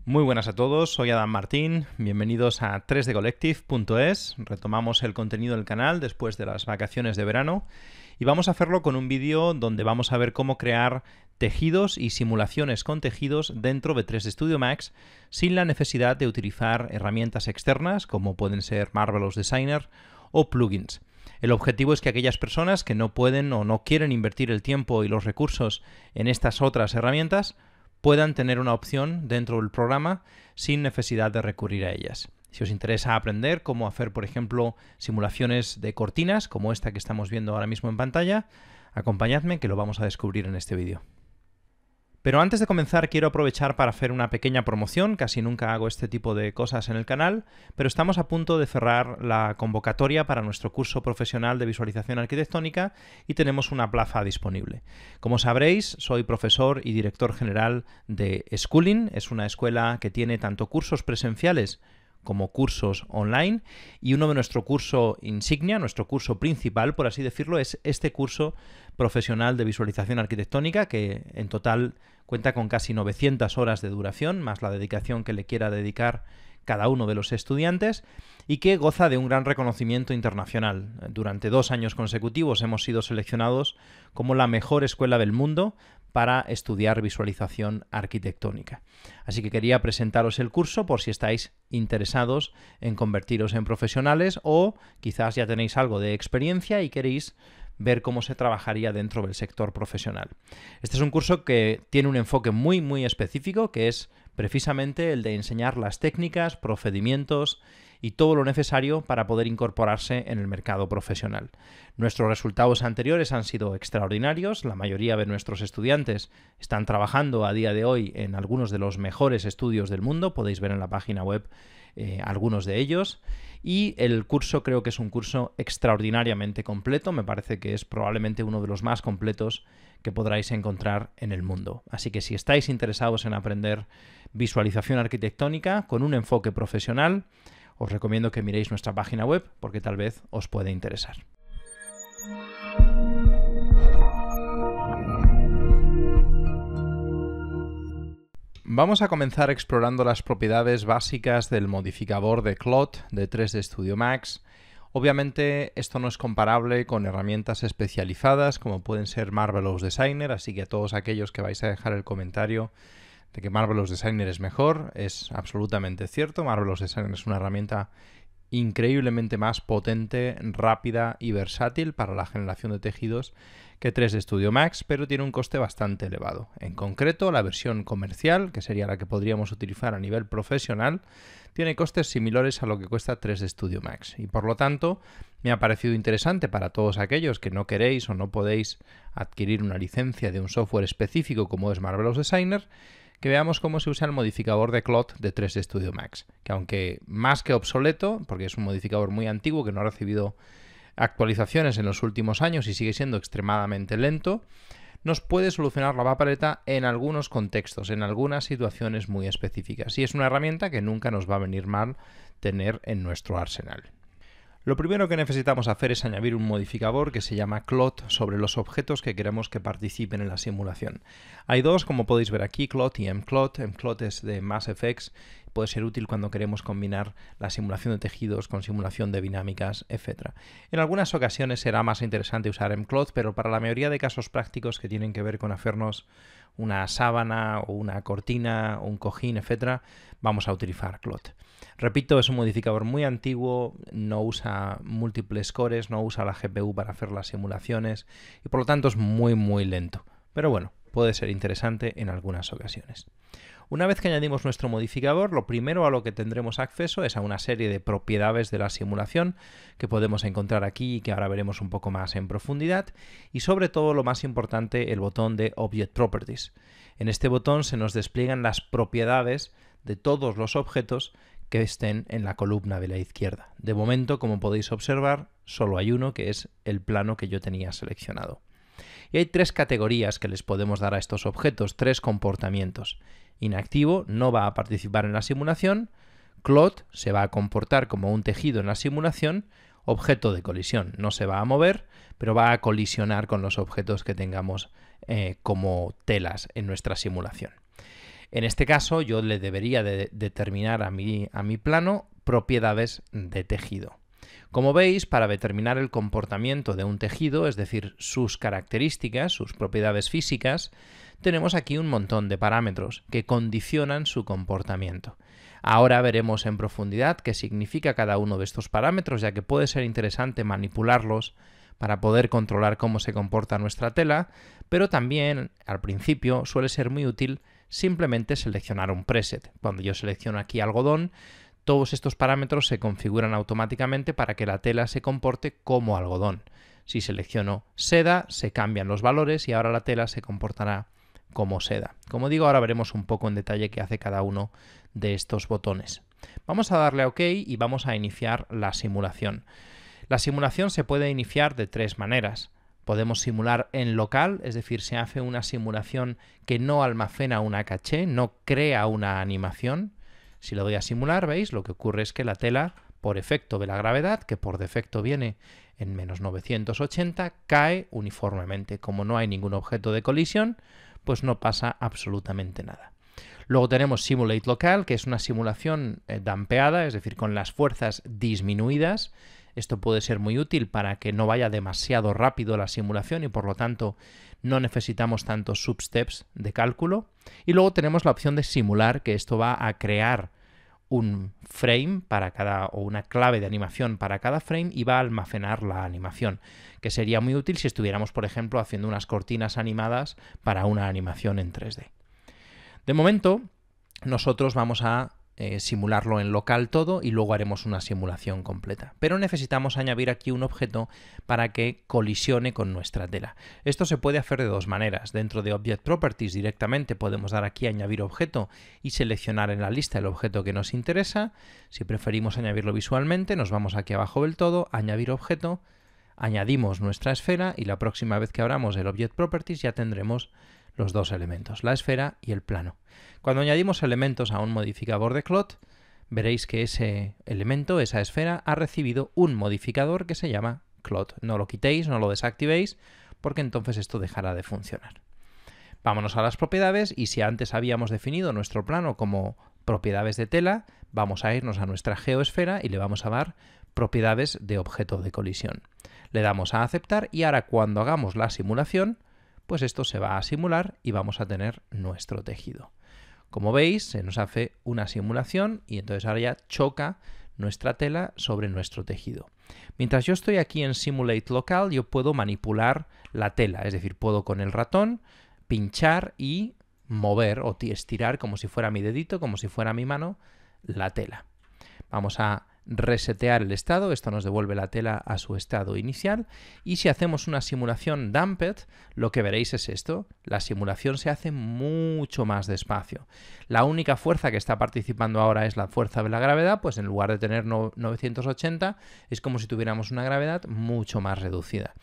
Muy buenas a todos, soy Adam Martín, bienvenidos a 3dcollective.es. Retomamos el contenido del canal después de las vacaciones de verano y vamos a hacerlo con un vídeo donde vamos a ver cómo crear tejidos y simulaciones con tejidos dentro de 3D Studio Max sin la necesidad de utilizar herramientas externas como pueden ser Marvelous Designer o plugins. El objetivo es que aquellas personas que no pueden o no quieren invertir el tiempo y los recursos en estas otras herramientas puedan tener una opción dentro del programa sin necesidad de recurrir a ellas. Si os interesa aprender cómo hacer, por ejemplo, simulaciones de cortinas, como esta que estamos viendo ahora mismo en pantalla, acompañadme que lo vamos a descubrir en este vídeo. Pero antes de comenzar quiero aprovechar para hacer una pequeña promoción, casi nunca hago este tipo de cosas en el canal, pero estamos a punto de cerrar la convocatoria para nuestro curso profesional de visualización arquitectónica y tenemos una plaza disponible. Como sabréis, soy profesor y director general de Schooling, es una escuela que tiene tanto cursos presenciales como cursos online, y uno de nuestro curso insignia, nuestro curso principal, por así decirlo, es este curso profesional de visualización arquitectónica, que en total cuenta con casi 900 horas de duración, más la dedicación que le quiera dedicar cada uno de los estudiantes, y que goza de un gran reconocimiento internacional. Durante 2 años consecutivos hemos sido seleccionados como la mejor escuela del mundo para estudiar visualización arquitectónica. Así que quería presentaros el curso por si estáis interesados en convertiros en profesionales o quizás ya tenéis algo de experiencia y queréis ver cómo se trabajaría dentro del sector profesional. Este es un curso que tiene un enfoque muy específico, que es precisamente el de enseñar las técnicas, procedimientos y todo lo necesario para poder incorporarse en el mercado profesional. Nuestros resultados anteriores han sido extraordinarios, la mayoría de nuestros estudiantes están trabajando a día de hoy en algunos de los mejores estudios del mundo, podéis ver en la página web algunos de ellos, y el curso creo que es un curso extraordinariamente completo, me parece que es probablemente uno de los más completos que podráis encontrar en el mundo. Así que si estáis interesados en aprender visualización arquitectónica con un enfoque profesional, os recomiendo que miréis nuestra página web porque tal vez os puede interesar. Vamos a comenzar explorando las propiedades básicas del modificador de CLOT de 3D Studio Max. Obviamente esto no es comparable con herramientas especializadas como pueden ser Marvelous Designer, así que a todos aquellos que vais a dejar el comentario de que Marvelous Designer es mejor, es absolutamente cierto. Marvelous Designer es una herramienta increíblemente más potente, rápida y versátil para la generación de tejidos que 3D Studio Max, pero tiene un coste bastante elevado. En concreto, la versión comercial, que sería la que podríamos utilizar a nivel profesional, tiene costes similares a lo que cuesta 3D Studio Max y por lo tanto me ha parecido interesante para todos aquellos que no queréis o no podéis adquirir una licencia de un software específico como es Marvelous Designer, que veamos cómo se usa el modificador de CLOT de 3D Studio Max, que aunque más que obsoleto, porque es un modificador muy antiguo que no ha recibido actualizaciones en los últimos años y sigue siendo extremadamente lento, nos puede solucionar la papeleta en algunos contextos, en algunas situaciones muy específicas. Y es una herramienta que nunca nos va a venir mal tener en nuestro arsenal. Lo primero que necesitamos hacer es añadir un modificador que se llama CLOT sobre los objetos que queremos que participen en la simulación. Hay dos, como podéis ver aquí, CLOT y mCLOT. mCLOT es de MassFX, puede ser útil cuando queremos combinar la simulación de tejidos con simulación de dinámicas, etc. En algunas ocasiones será más interesante usar mCLOT, pero para la mayoría de casos prácticos que tienen que ver con hacernos una sábana o una cortina o un cojín, etc., vamos a utilizar CLOT. Repito, es un modificador muy antiguo, no usa múltiples cores, no usa la GPU para hacer las simulaciones y por lo tanto es muy lento. Pero bueno, puede ser interesante en algunas ocasiones. Una vez que añadimos nuestro modificador, lo primero a lo que tendremos acceso es a una serie de propiedades de la simulación que podemos encontrar aquí y que ahora veremos un poco más en profundidad, y sobre todo lo más importante, el botón de Object Properties. En este botón se nos despliegan las propiedades de todos los objetos que estén en la columna de la izquierda. De momento, como podéis observar, solo hay uno, que es el plano que yo tenía seleccionado. Y hay 3 categorías que les podemos dar a estos objetos, 3 comportamientos. Inactivo, no va a participar en la simulación. CLOT se va a comportar como un tejido en la simulación. Objeto de colisión, no se va a mover, pero va a colisionar con los objetos que tengamos como telas en nuestra simulación. En este caso yo le debería de determinar a mi plano propiedades de tejido. Como veis, para determinar el comportamiento de un tejido, es decir, sus características, sus propiedades físicas, tenemos aquí un montón de parámetros que condicionan su comportamiento. Ahora veremos en profundidad qué significa cada uno de estos parámetros, ya que puede ser interesante manipularlos para poder controlar cómo se comporta nuestra tela, pero también al principio suele ser muy útil simplemente seleccionar un preset. Cuando yo selecciono aquí algodón, todos estos parámetros se configuran automáticamente para que la tela se comporte como algodón. Si selecciono seda, se cambian los valores y ahora la tela se comportará como seda. Como digo, ahora veremos un poco en detalle qué hace cada uno de estos botones. Vamos a darle a OK y vamos a iniciar la simulación. La simulación se puede iniciar de tres maneras. Podemos simular en local, es decir, se hace una simulación que no almacena una caché, no crea una animación. Si le doy a simular, ¿veis? Lo que ocurre es que la tela, por efecto de la gravedad, que por defecto viene en menos 980, cae uniformemente. Como no hay ningún objeto de colisión, pues no pasa absolutamente nada. Luego tenemos Simulate Local, que es una simulación dampeada, es decir, con las fuerzas disminuidas. Esto puede ser muy útil para que no vaya demasiado rápido la simulación y por lo tanto no necesitamos tantos substeps de cálculo. Y luego tenemos la opción de simular, que esto va a crear un frame para cada, o una clave de animación para cada frame y va a almacenar la animación, que sería muy útil si estuviéramos, por ejemplo, haciendo unas cortinas animadas para una animación en 3D. De momento, nosotros vamos a simularlo en local todo y luego haremos una simulación completa. Pero necesitamos añadir aquí un objeto para que colisione con nuestra tela. Esto se puede hacer de dos maneras. Dentro de Object Properties directamente podemos dar aquí a añadir objeto y seleccionar en la lista el objeto que nos interesa. Si preferimos añadirlo visualmente, nos vamos aquí abajo del todo, añadir objeto, añadimos nuestra esfera y la próxima vez que abramos el Object Properties ya tendremos los dos elementos, la esfera y el plano. Cuando añadimos elementos a un modificador de Clot, veréis que ese elemento, esa esfera, ha recibido un modificador que se llama Clot. No lo quitéis, no lo desactivéis, porque entonces esto dejará de funcionar. Vámonos a las propiedades y si antes habíamos definido nuestro plano como propiedades de tela, vamos a irnos a nuestra geoesfera y le vamos a dar propiedades de objeto de colisión. Le damos a aceptar y ahora cuando hagamos la simulación, pues esto se va a simular y vamos a tener nuestro tejido. Como veis, se nos hace una simulación y entonces ahora ya choca nuestra tela sobre nuestro tejido. Mientras yo estoy aquí en Simulate Local, yo puedo manipular la tela, es decir, puedo con el ratón pinchar y mover o estirar como si fuera mi dedito, como si fuera mi mano, la tela. Vamos a resetear el estado, esto nos devuelve la tela a su estado inicial y si hacemos una simulación Damped, lo que veréis es esto, la simulación se hace mucho más despacio. La única fuerza que está participando ahora es la fuerza de la gravedad, pues en lugar de tener 980 es como si tuviéramos una gravedad mucho más reducida.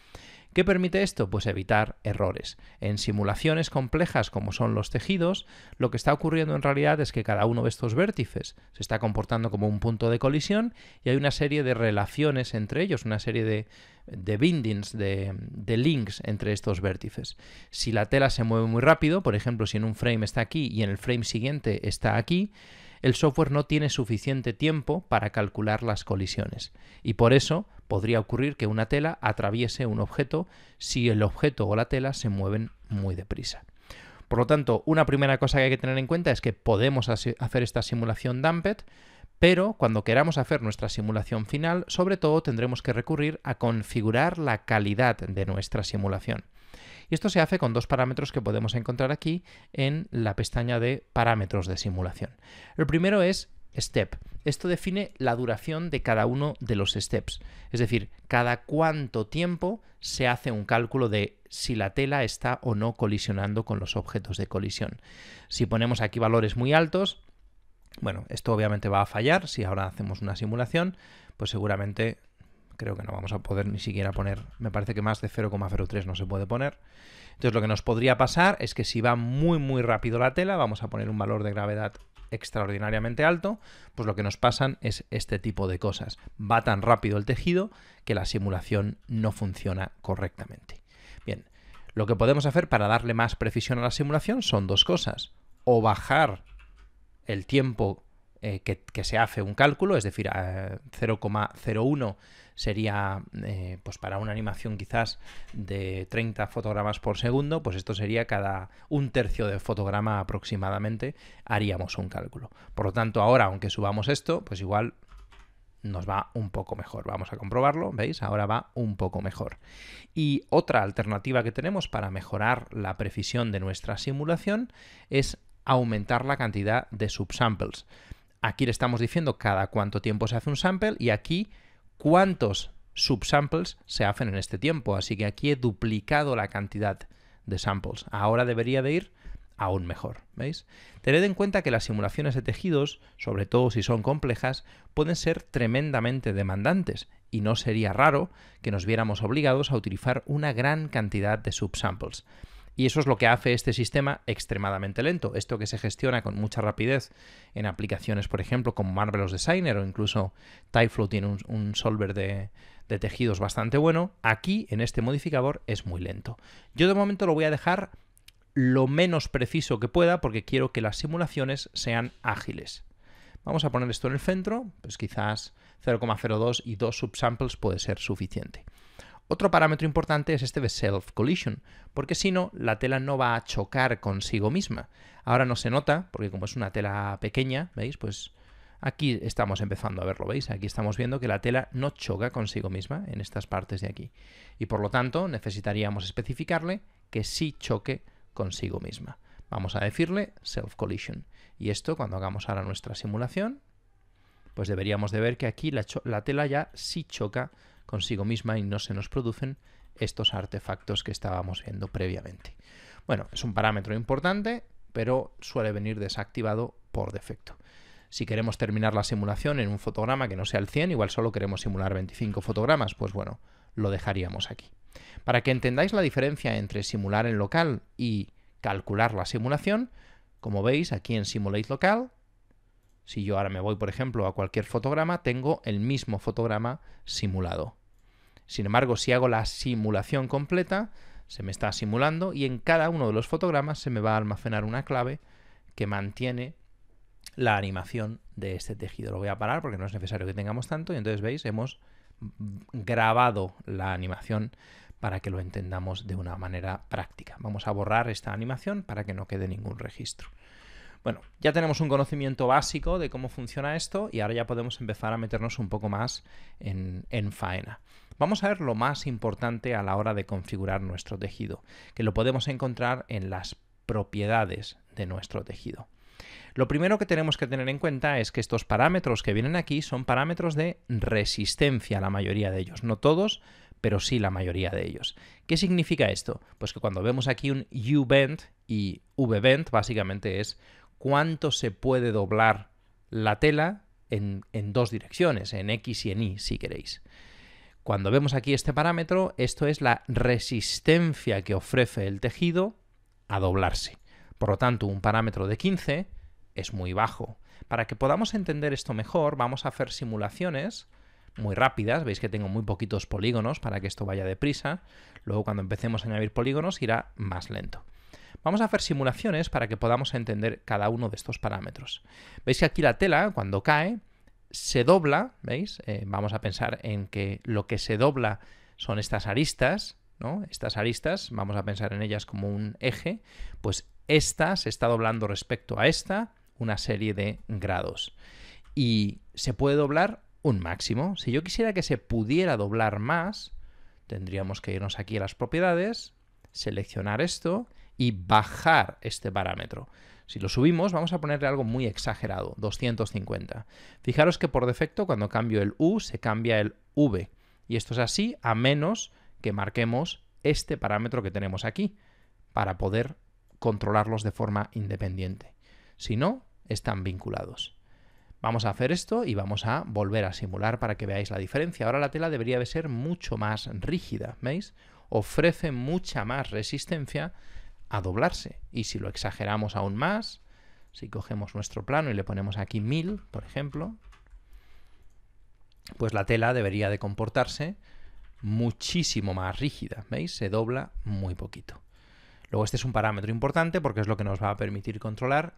¿Qué permite esto? Pues evitar errores. En simulaciones complejas como son los tejidos, lo que está ocurriendo en realidad es que cada uno de estos vértices se está comportando como un punto de colisión y hay una serie de relaciones entre ellos, una serie de bindings, de links entre estos vértices. Si la tela se mueve muy rápido, por ejemplo, si en un frame está aquí y en el frame siguiente está aquí, el software no tiene suficiente tiempo para calcular las colisiones y por eso podría ocurrir que una tela atraviese un objeto si el objeto o la tela se mueven muy deprisa. Por lo tanto, una primera cosa que hay que tener en cuenta es que podemos hacer esta simulación Damped, pero cuando queramos hacer nuestra simulación final, sobre todo tendremos que recurrir a configurar la calidad de nuestra simulación. Y esto se hace con dos parámetros que podemos encontrar aquí en la pestaña de parámetros de simulación. El primero es Step. Esto define la duración de cada uno de los steps. Es decir, cada cuánto tiempo se hace un cálculo de si la tela está o no colisionando con los objetos de colisión. Si ponemos aquí valores muy altos, bueno, esto obviamente va a fallar. Si ahora hacemos una simulación, pues seguramente creo que no vamos a poder ni siquiera poner, me parece que más de 0,03 no se puede poner. Entonces lo que nos podría pasar es que si va muy rápido la tela, vamos a poner un valor de gravedad extraordinariamente alto, pues lo que nos pasan es este tipo de cosas. Va tan rápido el tejido que la simulación no funciona correctamente. Bien, lo que podemos hacer para darle más precisión a la simulación son dos cosas. o bajar el tiempo que se hace un cálculo, es decir, 0,01 sería, pues para una animación quizás de 30 fotogramas por segundo, pues esto sería cada un tercio de fotograma aproximadamente, haríamos un cálculo. Por lo tanto, ahora, aunque subamos esto, pues igual nos va un poco mejor. Vamos a comprobarlo, ¿veis? Ahora va un poco mejor. Y otra alternativa que tenemos para mejorar la precisión de nuestra simulación es aumentar la cantidad de subsamples. Aquí le estamos diciendo cada cuánto tiempo se hace un sample y aquí cuántos subsamples se hacen en este tiempo. Así que aquí he duplicado la cantidad de samples. Ahora debería de ir aún mejor, ¿veis? Tened en cuenta que las simulaciones de tejidos, sobre todo si son complejas, pueden ser tremendamente demandantes y no sería raro que nos viéramos obligados a utilizar una gran cantidad de subsamples. Y eso es lo que hace este sistema extremadamente lento. Esto que se gestiona con mucha rapidez en aplicaciones, por ejemplo, como Marvelous Designer o incluso Typeflow tiene un solver de tejidos bastante bueno, aquí en este modificador es muy lento. Yo de momento lo voy a dejar lo menos preciso que pueda porque quiero que las simulaciones sean ágiles. Vamos a poner esto en el centro, pues quizás 0,02 y 2 subsamples puede ser suficiente. Otro parámetro importante es este de self-collision, porque si no, la tela no va a chocar consigo misma. Ahora no se nota, porque como es una tela pequeña, ¿veis? Pues aquí estamos empezando a verlo, ¿veis? Aquí estamos viendo que la tela no choca consigo misma en estas partes de aquí. Y por lo tanto, necesitaríamos especificarle que sí choque consigo misma. Vamos a decirle self-collision. Y esto, cuando hagamos ahora nuestra simulación, pues deberíamos de ver que aquí la tela ya sí choca consigo misma y no se nos producen estos artefactos que estábamos viendo previamente. Bueno, es un parámetro importante, pero suele venir desactivado por defecto. Si queremos terminar la simulación en un fotograma que no sea el 100, igual solo queremos simular 25 fotogramas, pues bueno, lo dejaríamos aquí. Para que entendáis la diferencia entre simular en local y calcular la simulación, como veis aquí en Simulate Local, si yo ahora me voy, por ejemplo, a cualquier fotograma, tengo el mismo fotograma simulado. Sin embargo, si hago la simulación completa, se me está simulando y en cada uno de los fotogramas se me va a almacenar una clave que mantiene la animación de este tejido. Lo voy a parar porque no es necesario que tengamos tanto y entonces veis, hemos grabado la animación para que lo entendamos de una manera práctica. Vamos a borrar esta animación para que no quede ningún registro. Bueno, ya tenemos un conocimiento básico de cómo funciona esto y ahora ya podemos empezar a meternos un poco más en faena. Vamos a ver lo más importante a la hora de configurar nuestro tejido, que lo podemos encontrar en las propiedades de nuestro tejido. Lo primero que tenemos que tener en cuenta es que estos parámetros que vienen aquí son parámetros de resistencia, la mayoría de ellos. No todos, pero sí la mayoría de ellos. ¿Qué significa esto? Pues que cuando vemos aquí un U-bend y V-bend, básicamente es cuánto se puede doblar la tela en dos direcciones, en X y en Y, si queréis. Cuando vemos aquí este parámetro, esto es la resistencia que ofrece el tejido a doblarse. Por lo tanto, un parámetro de 15 es muy bajo. Para que podamos entender esto mejor, vamos a hacer simulaciones muy rápidas. Veis que tengo muy poquitos polígonos para que esto vaya deprisa. Luego, cuando empecemos a añadir polígonos, irá más lento. Vamos a hacer simulaciones para que podamos entender cada uno de estos parámetros. Veis que aquí la tela, cuando cae, se dobla, ¿veis? Vamos a pensar en que lo que se dobla son estas aristas, ¿no? Estas aristas, vamos a pensar en ellas como un eje, pues esta se está doblando respecto a esta una serie de grados. Y se puede doblar un máximo. Si yo quisiera que se pudiera doblar más, tendríamos que irnos aquí a las propiedades, seleccionar esto y bajar este parámetro. Si lo subimos, vamos a ponerle algo muy exagerado, 250. Fijaros que por defecto, cuando cambio el U, se cambia el V. Y esto es así a menos que marquemos este parámetro que tenemos aquí para poder controlarlos de forma independiente. Si no, están vinculados. Vamos a hacer esto y vamos a volver a simular para que veáis la diferencia. Ahora la tela debería de ser mucho más rígida, ¿veis? Ofrece mucha más resistencia a doblarse. Y si lo exageramos aún más, si cogemos nuestro plano y le ponemos aquí 1000, por ejemplo, pues la tela debería de comportarse muchísimo más rígida, ¿veis? Se dobla muy poquito. Luego este es un parámetro importante porque es lo que nos va a permitir controlar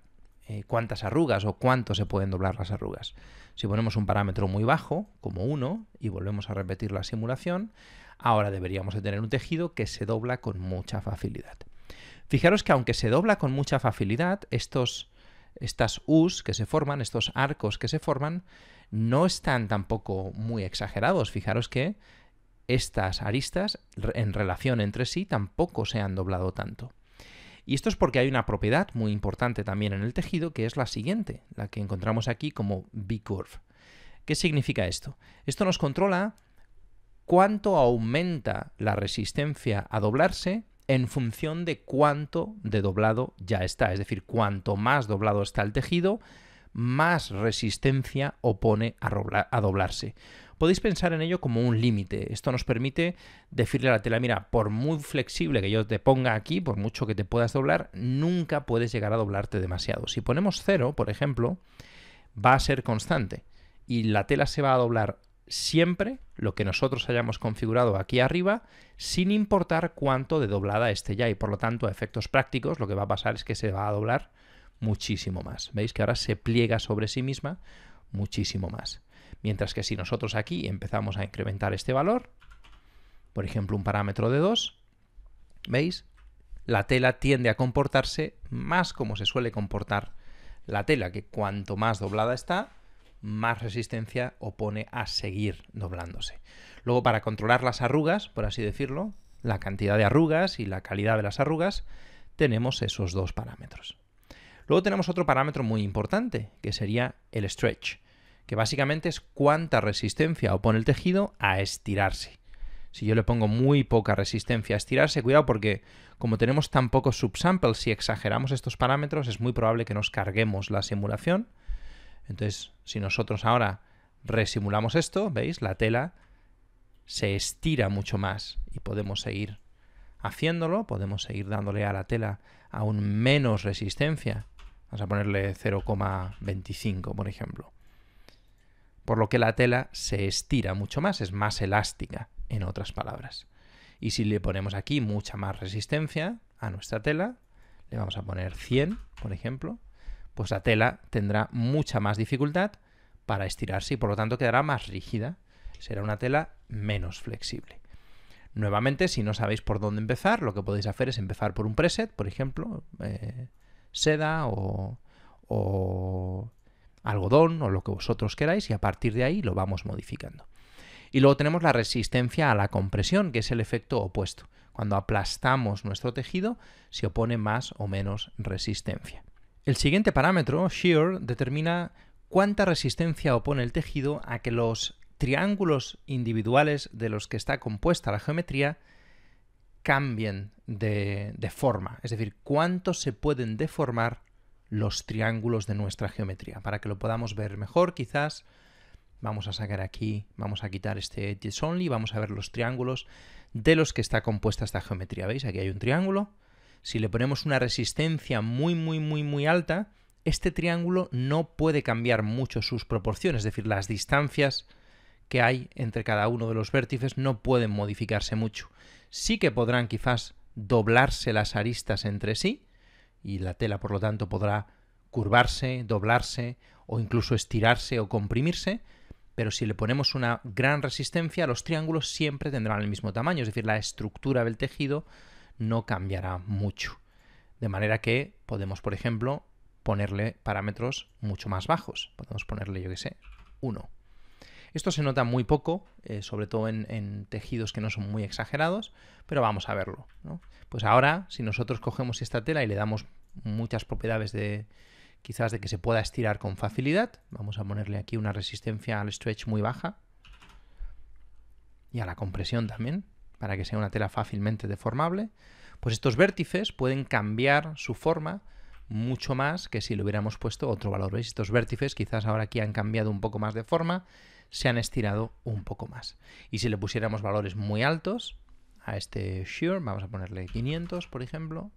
cuántas arrugas o cuánto se pueden doblar las arrugas. Si ponemos un parámetro muy bajo, como 1, y volvemos a repetir la simulación, ahora deberíamos de tener un tejido que se dobla con mucha facilidad. Fijaros que aunque se dobla con mucha facilidad, estas U's que se forman, estos arcos que se forman, no están tampoco muy exagerados. Fijaros que estas aristas en relación entre sí tampoco se han doblado tanto. Y esto es porque hay una propiedad muy importante también en el tejido, que es la siguiente, la que encontramos aquí como B-curve. ¿Qué significa esto? Esto nos controla cuánto aumenta la resistencia a doblarse en función de cuánto de doblado ya está. Es decir, cuanto más doblado está el tejido, más resistencia opone a doblarse. Podéis pensar en ello como un límite. Esto nos permite decirle a la tela, mira, por muy flexible que yo te ponga aquí, por mucho que te puedas doblar, nunca puedes llegar a doblarte demasiado. Si ponemos 0, por ejemplo, va a ser constante y la tela se va a doblar siempre lo que nosotros hayamos configurado aquí arriba, sin importar cuánto de doblada esté ya, y por lo tanto a efectos prácticos lo que va a pasar es que se va a doblar muchísimo más. ¿Veis que ahora se pliega sobre sí misma muchísimo más? Mientras que si nosotros aquí empezamos a incrementar este valor, por ejemplo un parámetro de 2, ¿veis? La tela tiende a comportarse más como se suele comportar la tela, que cuanto más doblada está, más resistencia opone a seguir doblándose. Luego, para controlar las arrugas, por así decirlo, la cantidad de arrugas y la calidad de las arrugas, tenemos esos dos parámetros. Luego tenemos otro parámetro muy importante, que sería el stretch, que básicamente es cuánta resistencia opone el tejido a estirarse. Si yo le pongo muy poca resistencia a estirarse, cuidado porque como tenemos tan pocos subsamples, si exageramos estos parámetros es muy probable que nos carguemos la simulación. Entonces, si nosotros ahora resimulamos esto, ¿veis? La tela se estira mucho más y podemos seguir haciéndolo, podemos seguir dándole a la tela aún menos resistencia. Vamos a ponerle 0,25, por ejemplo. Por lo que la tela se estira mucho más, es más elástica, en otras palabras. Y si le ponemos aquí mucha más resistencia a nuestra tela, le vamos a poner 100, por ejemplo, pues la tela tendrá mucha más dificultad para estirarse y por lo tanto quedará más rígida. Será una tela menos flexible. Nuevamente, si no sabéis por dónde empezar, lo que podéis hacer es empezar por un preset, por ejemplo, seda o algodón o lo que vosotros queráis, y a partir de ahí lo vamos modificando. Y luego tenemos la resistencia a la compresión, que es el efecto opuesto. Cuando aplastamos nuestro tejido, se opone más o menos resistencia. El siguiente parámetro, shear, determina cuánta resistencia opone el tejido a que los triángulos individuales de los que está compuesta la geometría cambien de forma. Es decir, cuánto se pueden deformar los triángulos de nuestra geometría. Para que lo podamos ver mejor, quizás vamos a sacar aquí, vamos a quitar este edges only, vamos a ver los triángulos de los que está compuesta esta geometría. ¿Veis? Aquí hay un triángulo. Si le ponemos una resistencia muy alta, este triángulo no puede cambiar mucho sus proporciones, es decir, las distancias que hay entre cada uno de los vértices no pueden modificarse mucho. Sí que podrán quizás doblarse las aristas entre sí, y la tela, por lo tanto, podrá curvarse, doblarse o incluso estirarse o comprimirse, pero si le ponemos una gran resistencia, los triángulos siempre tendrán el mismo tamaño, es decir, la estructura del tejido no cambiará mucho. De manera que podemos, por ejemplo, ponerle parámetros mucho más bajos. Podemos ponerle, yo qué sé, 1. Esto se nota muy poco, sobre todo en tejidos que no son muy exagerados, pero vamos a verlo, ¿no? Pues ahora, si nosotros cogemos esta tela y le damos muchas propiedades quizás de que se pueda estirar con facilidad, vamos a ponerle aquí una resistencia al stretch muy baja y a la compresión también, para que sea una tela fácilmente deformable, pues estos vértices pueden cambiar su forma mucho más que si le hubiéramos puesto otro valor. ¿Veis? Estos vértices quizás ahora aquí han cambiado un poco más de forma, se han estirado un poco más. Y si le pusiéramos valores muy altos a este shear, vamos a ponerle 500, por ejemplo,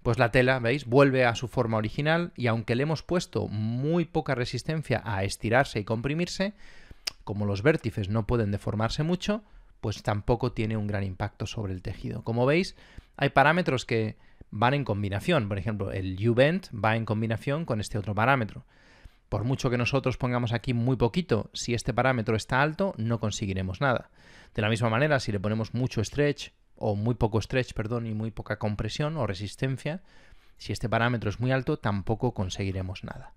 pues la tela, ¿veis?, vuelve a su forma original y aunque le hemos puesto muy poca resistencia a estirarse y comprimirse, como los vértices no pueden deformarse mucho, pues tampoco tiene un gran impacto sobre el tejido. Como veis, Hay parámetros que van en combinación. Por ejemplo, el U-Bend va en combinación con este otro parámetro. Por mucho que nosotros pongamos aquí muy poquito, si este parámetro está alto, no conseguiremos nada. De la misma manera, si le ponemos mucho stretch, o muy poco stretch, perdón, y muy poca compresión o resistencia, si este parámetro es muy alto, tampoco conseguiremos nada.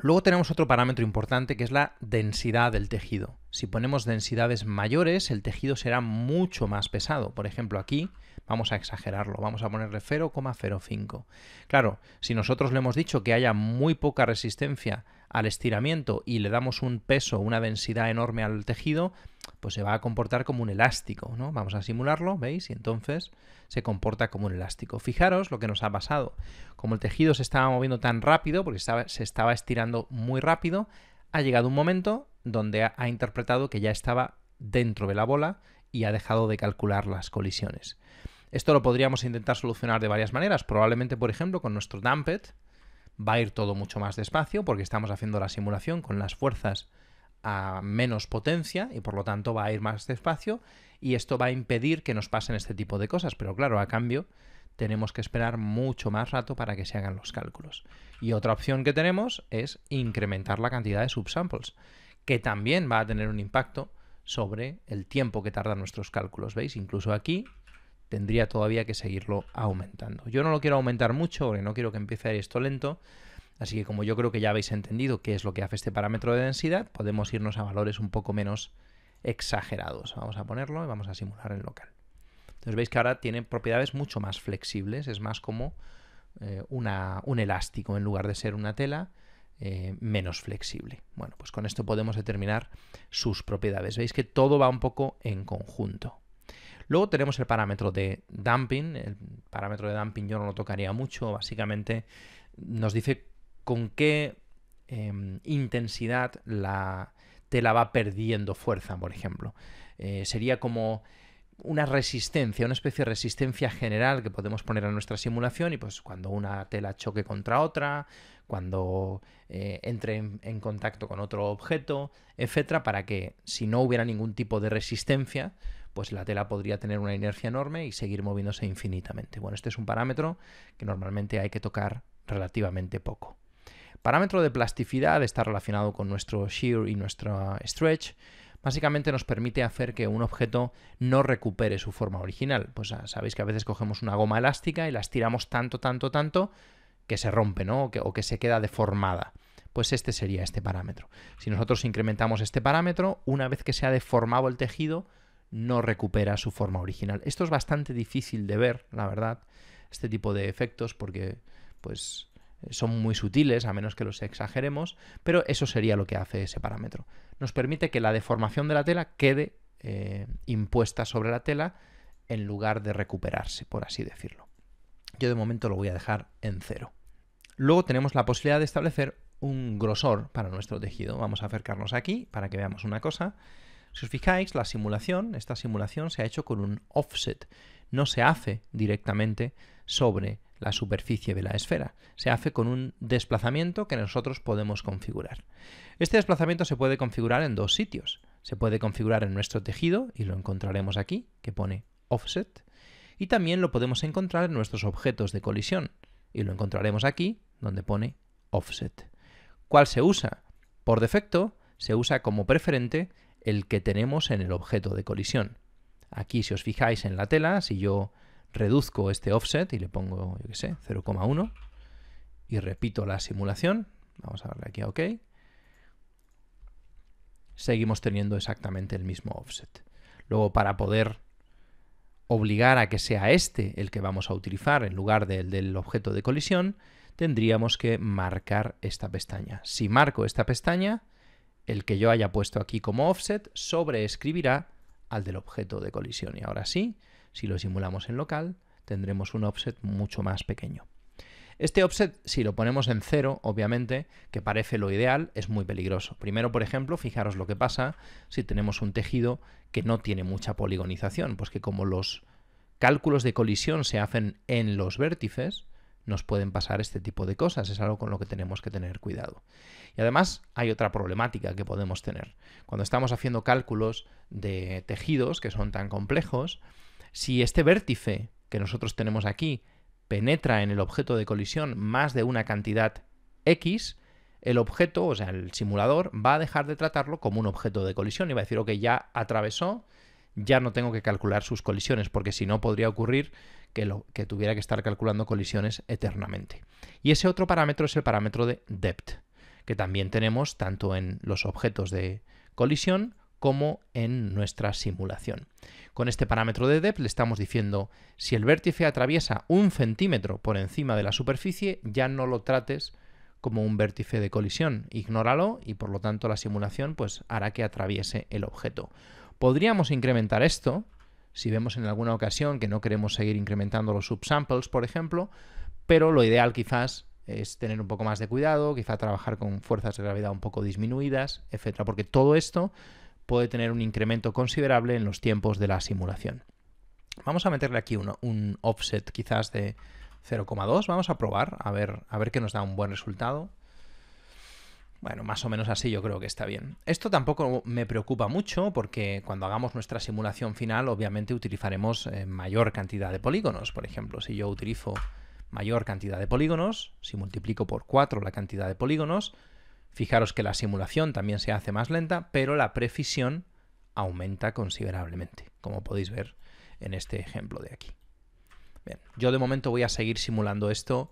Luego tenemos otro parámetro importante que es la densidad del tejido. Si ponemos densidades mayores, el tejido será mucho más pesado. Por ejemplo, aquí vamos a exagerarlo, vamos a ponerle 0,05. Claro, si nosotros le hemos dicho que haya muy poca resistencia al estiramiento y le damos un peso, una densidad enorme al tejido, pues se va a comportar como un elástico, ¿no? Vamos a simularlo, ¿veis? Y entonces se comporta como un elástico. Fijaros lo que nos ha pasado. Como el tejido se estaba moviendo tan rápido, porque se estaba estirando muy rápido, ha llegado un momento donde ha interpretado que ya estaba dentro de la bola y ha dejado de calcular las colisiones. Esto lo podríamos intentar solucionar de varias maneras. Probablemente, por ejemplo, con nuestro Damped va a ir todo mucho más despacio porque estamos haciendo la simulación con las fuerzas a menos potencia y por lo tanto va a ir más despacio y esto va a impedir que nos pasen este tipo de cosas, pero claro, a cambio tenemos que esperar mucho más rato para que se hagan los cálculos. Y otra opción que tenemos es incrementar la cantidad de subsamples, que también va a tener un impacto sobre el tiempo que tardan nuestros cálculos. ¿Veis? Incluso aquí tendría todavía que seguirlo aumentando. Yo no lo quiero aumentar mucho porque no quiero que empiece a ir esto lento. Así que como yo creo que ya habéis entendido qué es lo que hace este parámetro de densidad, podemos irnos a valores un poco menos exagerados. Vamos a ponerlo y vamos a simular en local. Entonces veis que ahora tiene propiedades mucho más flexibles, es más como un elástico en lugar de ser una tela menos flexible. Bueno, pues con esto podemos determinar sus propiedades. Veis que todo va un poco en conjunto. Luego tenemos el parámetro de damping. El parámetro de damping yo no lo tocaría mucho. Básicamente nos dice con qué intensidad la tela va perdiendo fuerza, por ejemplo. Sería como una resistencia, una especie de resistencia general que podemos poner en nuestra simulación y pues cuando una tela choque contra otra, cuando entre en contacto con otro objeto, etcétera, para que si no hubiera ningún tipo de resistencia, pues la tela podría tener una inercia enorme y seguir moviéndose infinitamente. Bueno, este es un parámetro que normalmente hay que tocar relativamente poco. Parámetro de plasticidad está relacionado con nuestro shear y nuestro stretch. Básicamente nos permite hacer que un objeto no recupere su forma original. Pues sabéis que a veces cogemos una goma elástica y la estiramos tanto que se rompe, ¿no? o que se queda deformada. Pues este sería este parámetro. Si nosotros incrementamos este parámetro, una vez que se ha deformado el tejido, no recupera su forma original. Esto es bastante difícil de ver, la verdad, este tipo de efectos, porque pues son muy sutiles, a menos que los exageremos, pero eso sería lo que hace ese parámetro. Nos permite que la deformación de la tela quede impuesta sobre la tela en lugar de recuperarse, por así decirlo. Yo de momento lo voy a dejar en 0. Luego tenemos la posibilidad de establecer un grosor para nuestro tejido. Vamos a acercarnos aquí para que veamos una cosa. Si os fijáis, esta simulación se ha hecho con un offset. No se hace directamente sobre la superficie de la esfera. Se hace con un desplazamiento que nosotros podemos configurar. Este desplazamiento se puede configurar en dos sitios. Se puede configurar en nuestro tejido, y lo encontraremos aquí, que pone offset, y también lo podemos encontrar en nuestros objetos de colisión, y lo encontraremos aquí, donde pone offset. ¿Cuál se usa? Por defecto, se usa como preferente el que tenemos en el objeto de colisión. Aquí, si os fijáis en la tela, si yo reduzco este offset y le pongo, yo qué sé, 0,1 y repito la simulación, vamos a darle aquí a OK, seguimos teniendo exactamente el mismo offset. Luego, para poder obligar a que sea este el que vamos a utilizar en lugar del objeto de colisión, tendríamos que marcar esta pestaña. Si marco esta pestaña, el que yo haya puesto aquí como offset sobreescribirá al del objeto de colisión. Y ahora sí, si lo simulamos en local, tendremos un offset mucho más pequeño. Este offset, si lo ponemos en 0, obviamente, que parece lo ideal, es muy peligroso. Primero, por ejemplo, fijaros lo que pasa si tenemos un tejido que no tiene mucha poligonización, pues que como los cálculos de colisión se hacen en los vértices, nos pueden pasar este tipo de cosas. Es algo con lo que tenemos que tener cuidado. Y además hay otra problemática que podemos tener. Cuando estamos haciendo cálculos de tejidos que son tan complejos, Si este vértice que nosotros tenemos aquí penetra en el objeto de colisión más de una cantidad X, el objeto, o sea, el simulador, va a dejar de tratarlo como un objeto de colisión y va a decir, ok, ya atravesó, ya no tengo que calcular sus colisiones, porque si no podría ocurrir que tuviera que estar calculando colisiones eternamente. Y ese otro parámetro es el parámetro de depth, que también tenemos tanto en los objetos de colisión como en nuestra simulación. Con este parámetro de depth le estamos diciendo, si el vértice atraviesa 1 centímetro por encima de la superficie, ya no lo trates como un vértice de colisión, ignóralo y por lo tanto la simulación pues hará que atraviese el objeto. Podríamos incrementar esto, si vemos en alguna ocasión que no queremos seguir incrementando los subsamples, por ejemplo, pero lo ideal quizás es tener un poco más de cuidado, quizá trabajar con fuerzas de gravedad un poco disminuidas, etcétera, porque todo esto puede tener un incremento considerable en los tiempos de la simulación. Vamos a meterle aquí un offset quizás de 0,2. Vamos a probar a ver qué nos da un buen resultado. Bueno, más o menos así yo creo que está bien. Esto tampoco me preocupa mucho porque cuando hagamos nuestra simulación final obviamente utilizaremos mayor cantidad de polígonos. Por ejemplo, si yo utilizo mayor cantidad de polígonos, si multiplico por 4 la cantidad de polígonos, fijaros que la simulación también se hace más lenta, pero la precisión aumenta considerablemente, como podéis ver en este ejemplo de aquí. Bien, yo de momento voy a seguir simulando esto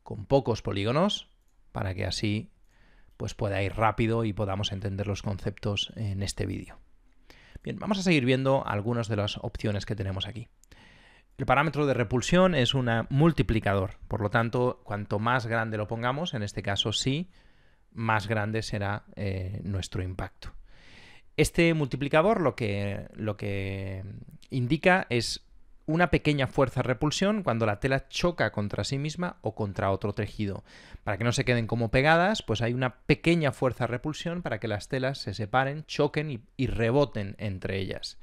con pocos polígonos para que así pues pueda ir rápido y podamos entender los conceptos en este vídeo. Bien, vamos a seguir viendo algunas de las opciones que tenemos aquí. El parámetro de repulsión es un multiplicador, por lo tanto, cuanto más grande lo pongamos, en este caso sí, más grande será nuestro impacto. Este multiplicador lo que indica es una pequeña fuerza de repulsión cuando la tela choca contra sí misma o contra otro tejido. Para que no se queden como pegadas, pues hay una pequeña fuerza de repulsión para que las telas se separen, choquen y reboten entre ellas.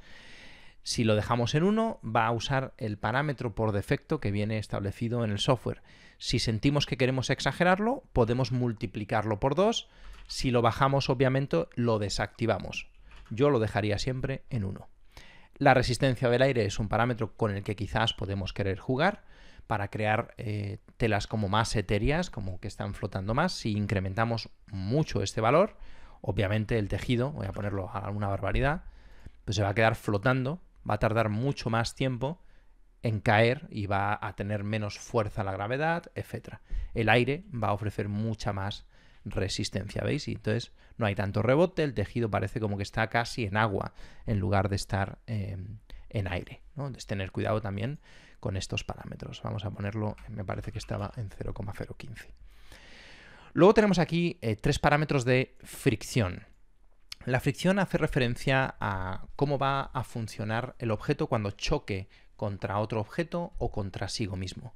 Si lo dejamos en 1, va a usar el parámetro por defecto que viene establecido en el software. Si sentimos que queremos exagerarlo, podemos multiplicarlo por 2. Si lo bajamos, obviamente, lo desactivamos. Yo lo dejaría siempre en 1. La resistencia del aire es un parámetro con el que quizás podemos querer jugar para crear telas como más etéreas, como que están flotando más. Si incrementamos mucho este valor, obviamente el tejido, voy a ponerlo a una barbaridad, pues se va a quedar flotando, va a tardar mucho más tiempo en caer y va a tener menos fuerza a la gravedad, etc. El aire va a ofrecer mucha más resistencia, ¿veis? Y entonces no hay tanto rebote, el tejido parece como que está casi en agua en lugar de estar en aire, ¿no? Entonces tener cuidado también con estos parámetros. Vamos a ponerlo, me parece que estaba en 0,015. Luego tenemos aquí 3 parámetros de fricción. La fricción hace referencia a cómo va a funcionar el objeto cuando choque contra otro objeto o contra sí mismo.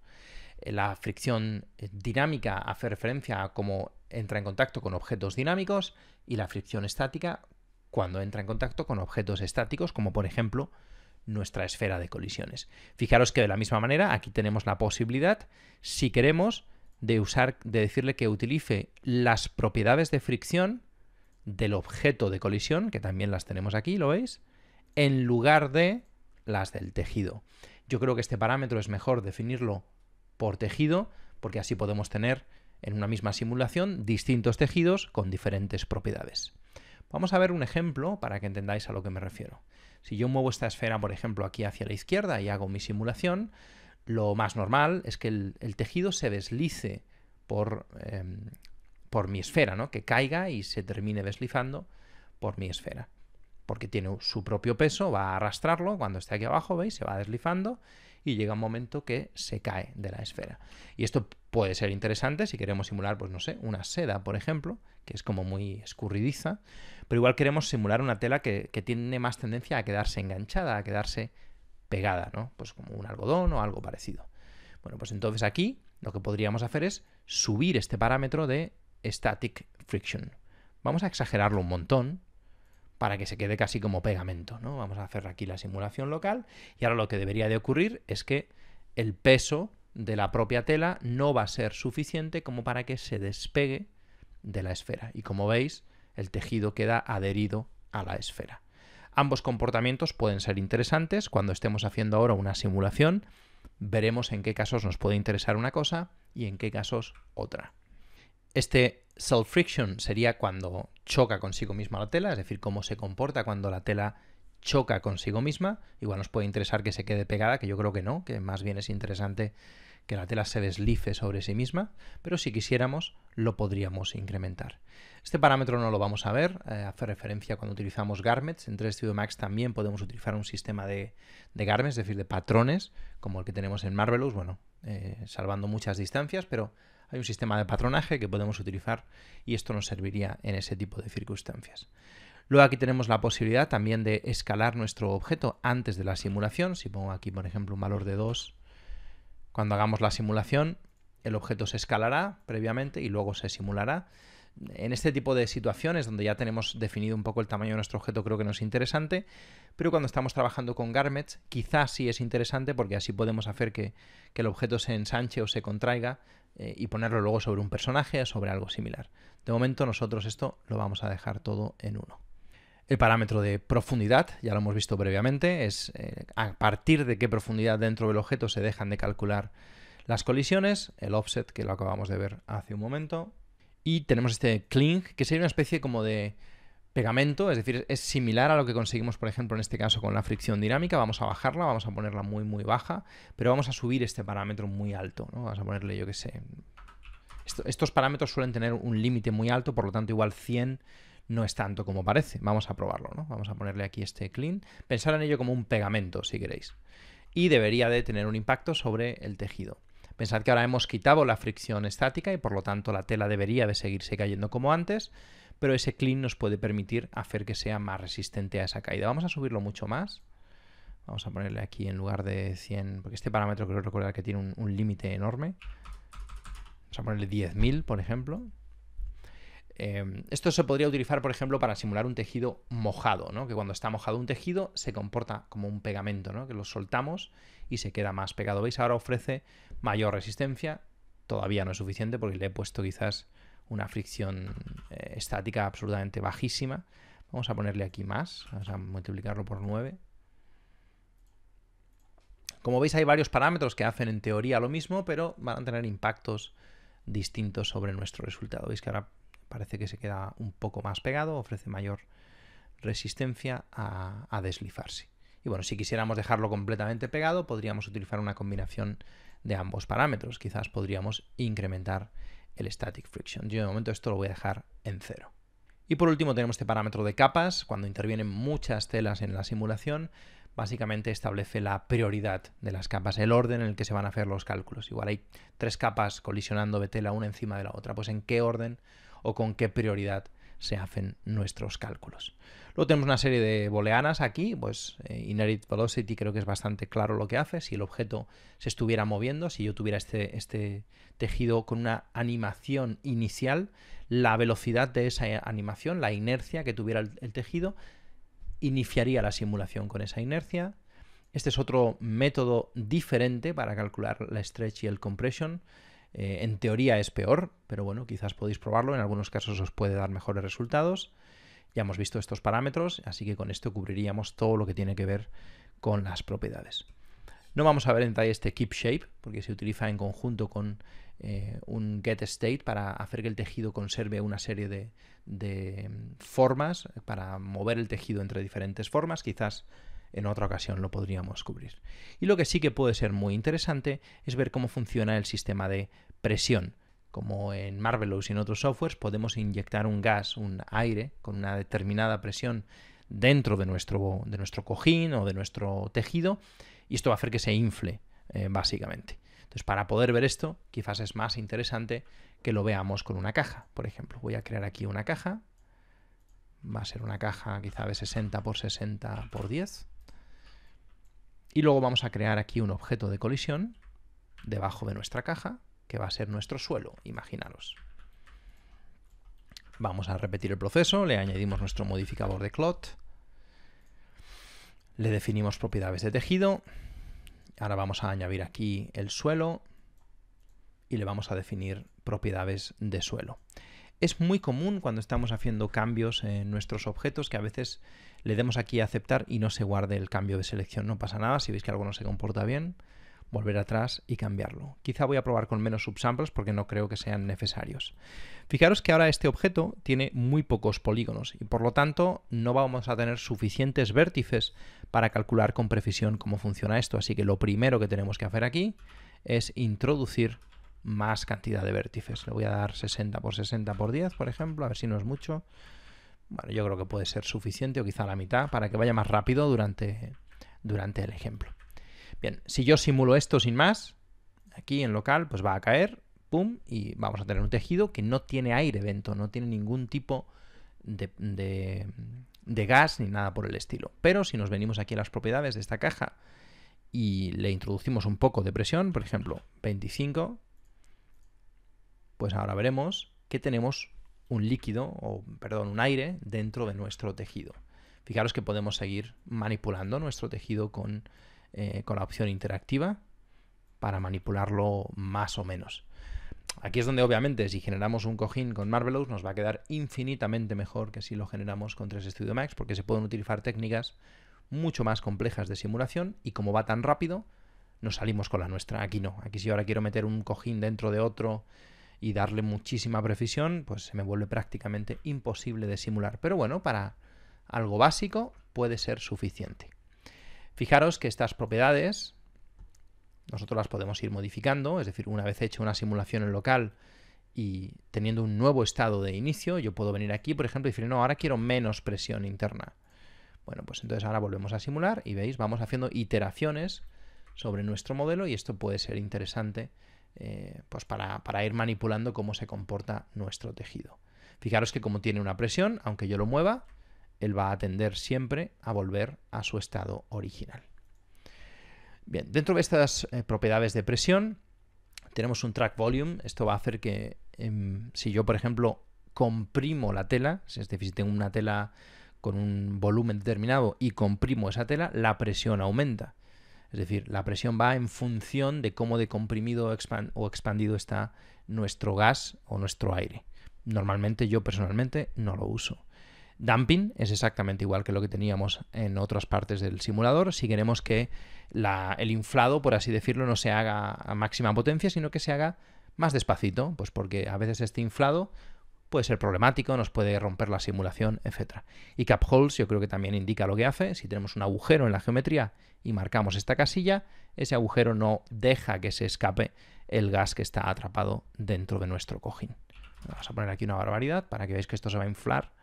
La fricción dinámica hace referencia a cómo entra en contacto con objetos dinámicos y la fricción estática cuando entra en contacto con objetos estáticos, como por ejemplo nuestra esfera de colisiones. Fijaros que de la misma manera aquí tenemos la posibilidad, si queremos, de decirle que utilice las propiedades de fricción del objeto de colisión, que también las tenemos aquí, ¿lo veis? En lugar de las del tejido. Yo creo que este parámetro es mejor definirlo por tejido, porque así podemos tener en una misma simulación distintos tejidos con diferentes propiedades. Vamos a ver un ejemplo para que entendáis a lo que me refiero. Si yo muevo esta esfera, por ejemplo, aquí hacia la izquierda y hago mi simulación, lo más normal es que el tejido se deslice por mi esfera, ¿no? Que caiga y se termine deslizando por mi esfera. Porque tiene su propio peso, va a arrastrarlo cuando esté aquí abajo, ¿veis? Se va deslizando y llega un momento que se cae de la esfera. Y esto puede ser interesante si queremos simular, pues no sé, una seda, por ejemplo, que es como muy escurridiza, pero igual queremos simular una tela que tiene más tendencia a quedarse enganchada, a quedarse pegada, ¿no? Pues como un algodón o algo parecido. Bueno, pues entonces aquí lo que podríamos hacer es subir este parámetro de static friction. Vamos a exagerarlo un montón para que se quede casi como pegamento, ¿no? Vamos a hacer aquí la simulación local y ahora lo que debería de ocurrir es que el peso de la propia tela no va a ser suficiente como para que se despegue de la esfera. Y como veis, el tejido queda adherido a la esfera. Ambos comportamientos pueden ser interesantes. Cuando estemos haciendo ahora una simulación, veremos en qué casos nos puede interesar una cosa y en qué casos otra. Este self-friction sería cuando choca consigo misma la tela, es decir, cómo se comporta cuando la tela choca consigo misma. Igual nos puede interesar que se quede pegada, que yo creo que no, que más bien es interesante que la tela se deslice sobre sí misma, pero si quisiéramos lo podríamos incrementar. Este parámetro no lo vamos a ver, hace referencia cuando utilizamos garments. En 3D Studio Max también podemos utilizar un sistema de garments, es decir, de patrones, como el que tenemos en Marvelous, bueno, salvando muchas distancias, pero hay un sistema de patronaje que podemos utilizar y esto nos serviría en ese tipo de circunstancias. Luego aquí tenemos la posibilidad también de escalar nuestro objeto antes de la simulación. Si pongo aquí, por ejemplo, un valor de 2, cuando hagamos la simulación, el objeto se escalará previamente y luego se simulará. En este tipo de situaciones donde ya tenemos definido un poco el tamaño de nuestro objeto, creo que no es interesante, pero cuando estamos trabajando con garments quizás sí es interesante, porque así podemos hacer que el objeto se ensanche o se contraiga y ponerlo luego sobre un personaje o sobre algo similar. De momento nosotros esto lo vamos a dejar todo en 1. El parámetro de profundidad, ya lo hemos visto previamente, es a partir de qué profundidad dentro del objeto se dejan de calcular las colisiones. El offset, que lo acabamos de ver hace un momento. Y tenemos este cling, que sería una especie como de pegamento, es decir, es similar a lo que conseguimos, por ejemplo, en este caso con la fricción dinámica. Vamos a bajarla, vamos a ponerla muy, muy baja, pero vamos a subir este parámetro muy alto, ¿no? Vamos a ponerle, yo qué sé... Estos parámetros suelen tener un límite muy alto, por lo tanto, igual 100 no es tanto como parece. Vamos a probarlo, ¿no? Vamos a ponerle aquí este clean. Pensar en ello como un pegamento, si queréis. Y debería de tener un impacto sobre el tejido. Pensad que ahora hemos quitado la fricción estática y por lo tanto la tela debería de seguirse cayendo como antes, pero ese clean nos puede permitir hacer que sea más resistente a esa caída. Vamos a subirlo mucho más. Vamos a ponerle aquí en lugar de 100, porque este parámetro creo recordar que tiene un límite enorme. Vamos a ponerle 10.000, por ejemplo. Esto se podría utilizar, por ejemplo, para simular un tejido mojado, ¿no? Que cuando está mojado un tejido se comporta como un pegamento, ¿no? Que lo soltamos y se queda más pegado. ¿Veis? Ahora ofrece mayor resistencia. Todavía no es suficiente porque le he puesto quizás una fricción estática absolutamente bajísima. Vamos a ponerle aquí más. Vamos a multiplicarlo por 9. Como veis, hay varios parámetros que hacen en teoría lo mismo, pero van a tener impactos distintos sobre nuestro resultado. Veis que ahora parece que se queda un poco más pegado, ofrece mayor resistencia a deslizarse. Y bueno, si quisiéramos dejarlo completamente pegado, podríamos utilizar una combinación de ambos parámetros. Quizás podríamos incrementar el static friction. Yo de momento esto lo voy a dejar en 0. Y por último tenemos este parámetro de capas. Cuando intervienen muchas telas en la simulación, básicamente establece la prioridad de las capas, el orden en el que se van a hacer los cálculos. Igual hay 3 capas colisionando de tela una encima de la otra. Pues en qué orden o con qué prioridad se hacen nuestros cálculos. Luego tenemos una serie de booleanas aquí, pues inherit velocity creo que es bastante claro lo que hace. Si el objeto se estuviera moviendo, si yo tuviera este tejido con una animación inicial, la velocidad de esa animación, la inercia que tuviera el tejido, iniciaría la simulación con esa inercia. Este es otro método diferente para calcular la stretch y el compression. En teoría es peor, pero bueno, quizás podéis probarlo. En algunos casos os puede dar mejores resultados. Ya hemos visto estos parámetros, así que con esto cubriríamos todo lo que tiene que ver con las propiedades. No vamos a ver en detalle este keep shape, porque se utiliza en conjunto con un get state para hacer que el tejido conserve una serie de formas, para mover el tejido entre diferentes formas. Quizás en otra ocasión lo podríamos cubrir. Y lo que sí que puede ser muy interesante es ver cómo funciona el sistema de presión. Como en Marvelous y en otros softwares, podemos inyectar un gas, un aire, con una determinada presión dentro de nuestro cojín o de nuestro tejido, y esto va a hacer que se infle, básicamente. Entonces, para poder ver esto, quizás es más interesante que lo veamos con una caja. Por ejemplo, voy a crear aquí una caja. Va a ser una caja quizá de 60 por 60 por 10. Y luego vamos a crear aquí un objeto de colisión debajo de nuestra caja, que va a ser nuestro suelo, imaginaros. Vamos a repetir el proceso, le añadimos nuestro modificador de clot, le definimos propiedades de tejido, ahora vamos a añadir aquí el suelo y le vamos a definir propiedades de suelo. Es muy común cuando estamos haciendo cambios en nuestros objetos que a veces le demos aquí a aceptar y no se guarde el cambio de selección. No pasa nada, si veis que algo no se comporta bien, volver atrás y cambiarlo. Quizá voy a probar con menos subsamples porque no creo que sean necesarios. Fijaros que ahora este objeto tiene muy pocos polígonos y por lo tanto no vamos a tener suficientes vértices para calcular con precisión cómo funciona esto. Así que lo primero que tenemos que hacer aquí es introducir más cantidad de vértices. Le voy a dar 60 por 60 por 10, por ejemplo, a ver si no es mucho. Bueno, yo creo que puede ser suficiente o quizá la mitad para que vaya más rápido durante el ejemplo. Bien, si yo simulo esto sin más, aquí en local, pues va a caer, pum, y vamos a tener un tejido que no tiene aire dentro, no tiene ningún tipo de gas ni nada por el estilo. Pero si nos venimos aquí a las propiedades de esta caja y le introducimos un poco de presión, por ejemplo, 25, pues ahora veremos que tenemos un líquido, un aire dentro de nuestro tejido. Fijaros que podemos seguir manipulando nuestro tejido con la opción interactiva para manipularlo más o menos. Aquí es donde obviamente si generamos un cojín con Marvelous nos va a quedar infinitamente mejor que si lo generamos con 3D Studio Max, porque se pueden utilizar técnicas mucho más complejas de simulación y como va tan rápido nos salimos con la nuestra. Aquí no, aquí si ahora quiero meter un cojín dentro de otro y darle muchísima precisión, pues se me vuelve prácticamente imposible de simular. Pero bueno, para algo básico puede ser suficiente. Fijaros que estas propiedades nosotros las podemos ir modificando, es decir, una vez hecha una simulación en local y teniendo un nuevo estado de inicio, yo puedo venir aquí, por ejemplo, y decir, no, ahora quiero menos presión interna. Bueno, pues entonces ahora volvemos a simular y veis, vamos haciendo iteraciones sobre nuestro modelo y esto puede ser interesante pues para ir manipulando cómo se comporta nuestro tejido. Fijaros que como tiene una presión, aunque yo lo mueva, él va a tender siempre a volver a su estado original. Bien, dentro de estas propiedades de presión tenemos un track volume. Esto va a hacer que si yo, por ejemplo, comprimo la tela, es decir, si tengo una tela con un volumen determinado y comprimo esa tela, la presión aumenta. Es decir, la presión va en función de cómo de comprimido o expandido está nuestro gas o nuestro aire. Normalmente yo personalmente no lo uso. Damping es exactamente igual que lo que teníamos en otras partes del simulador. Si queremos que el inflado, por así decirlo, no se haga a máxima potencia, sino que se haga más despacito, pues porque a veces este inflado puede ser problemático, nos puede romper la simulación, etc. Y Cap Holes yo creo que también indica lo que hace. Si tenemos un agujero en la geometría y marcamos esta casilla, ese agujero no deja que se escape el gas que está atrapado dentro de nuestro cojín. Vamos a poner aquí una barbaridad para que veáis que esto se va a inflar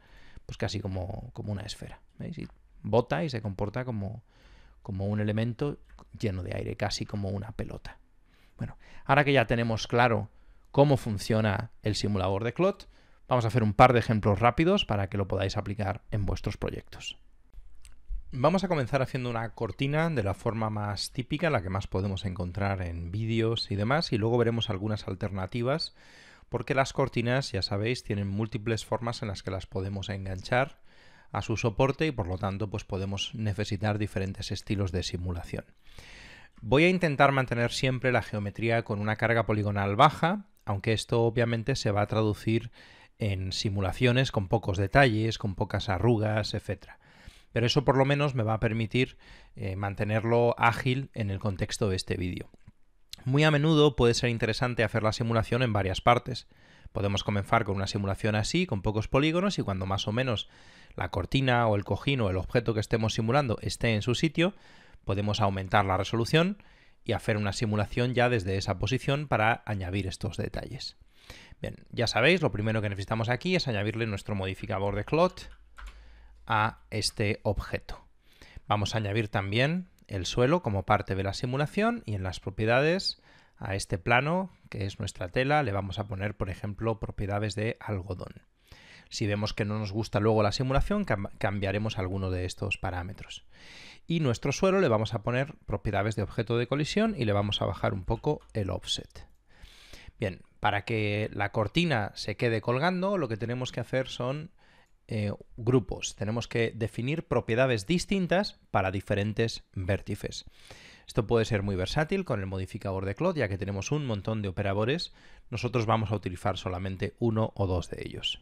pues casi como una esfera. ¿Veis? Y bota y se comporta como un elemento lleno de aire, casi como una pelota. Bueno, ahora que ya tenemos claro cómo funciona el simulador de CLOT, vamos a hacer un par de ejemplos rápidos para que lo podáis aplicar en vuestros proyectos. Vamos a comenzar haciendo una cortina de la forma más típica, la que más podemos encontrar en vídeos y demás, y luego veremos algunas alternativas, porque las cortinas, ya sabéis, tienen múltiples formas en las que las podemos enganchar a su soporte y por lo tanto pues podemos necesitar diferentes estilos de simulación. Voy a intentar mantener siempre la geometría con una carga poligonal baja, aunque esto obviamente se va a traducir en simulaciones con pocos detalles, con pocas arrugas, etc. Pero eso por lo menos me va a permitir mantenerlo ágil en el contexto de este vídeo. Muy a menudo puede ser interesante hacer la simulación en varias partes. Podemos comenzar con una simulación así, con pocos polígonos, y cuando más o menos la cortina o el cojín o el objeto que estemos simulando esté en su sitio, podemos aumentar la resolución y hacer una simulación ya desde esa posición para añadir estos detalles. Bien, ya sabéis, lo primero que necesitamos aquí es añadirle nuestro modificador de CLOT a este objeto. Vamos a añadir también el suelo como parte de la simulación y en las propiedades a este plano, que es nuestra tela, le vamos a poner, por ejemplo, propiedades de algodón. Si vemos que no nos gusta luego la simulación, cambiaremos alguno de estos parámetros. Y nuestro suelo le vamos a poner propiedades de objeto de colisión y le vamos a bajar un poco el offset. Bien, para que la cortina se quede colgando, lo que tenemos que hacer son grupos. Tenemos que definir propiedades distintas para diferentes vértices. Esto puede ser muy versátil con el modificador de Claude, ya que tenemos un montón de operadores. Nosotros vamos a utilizar solamente uno o dos de ellos.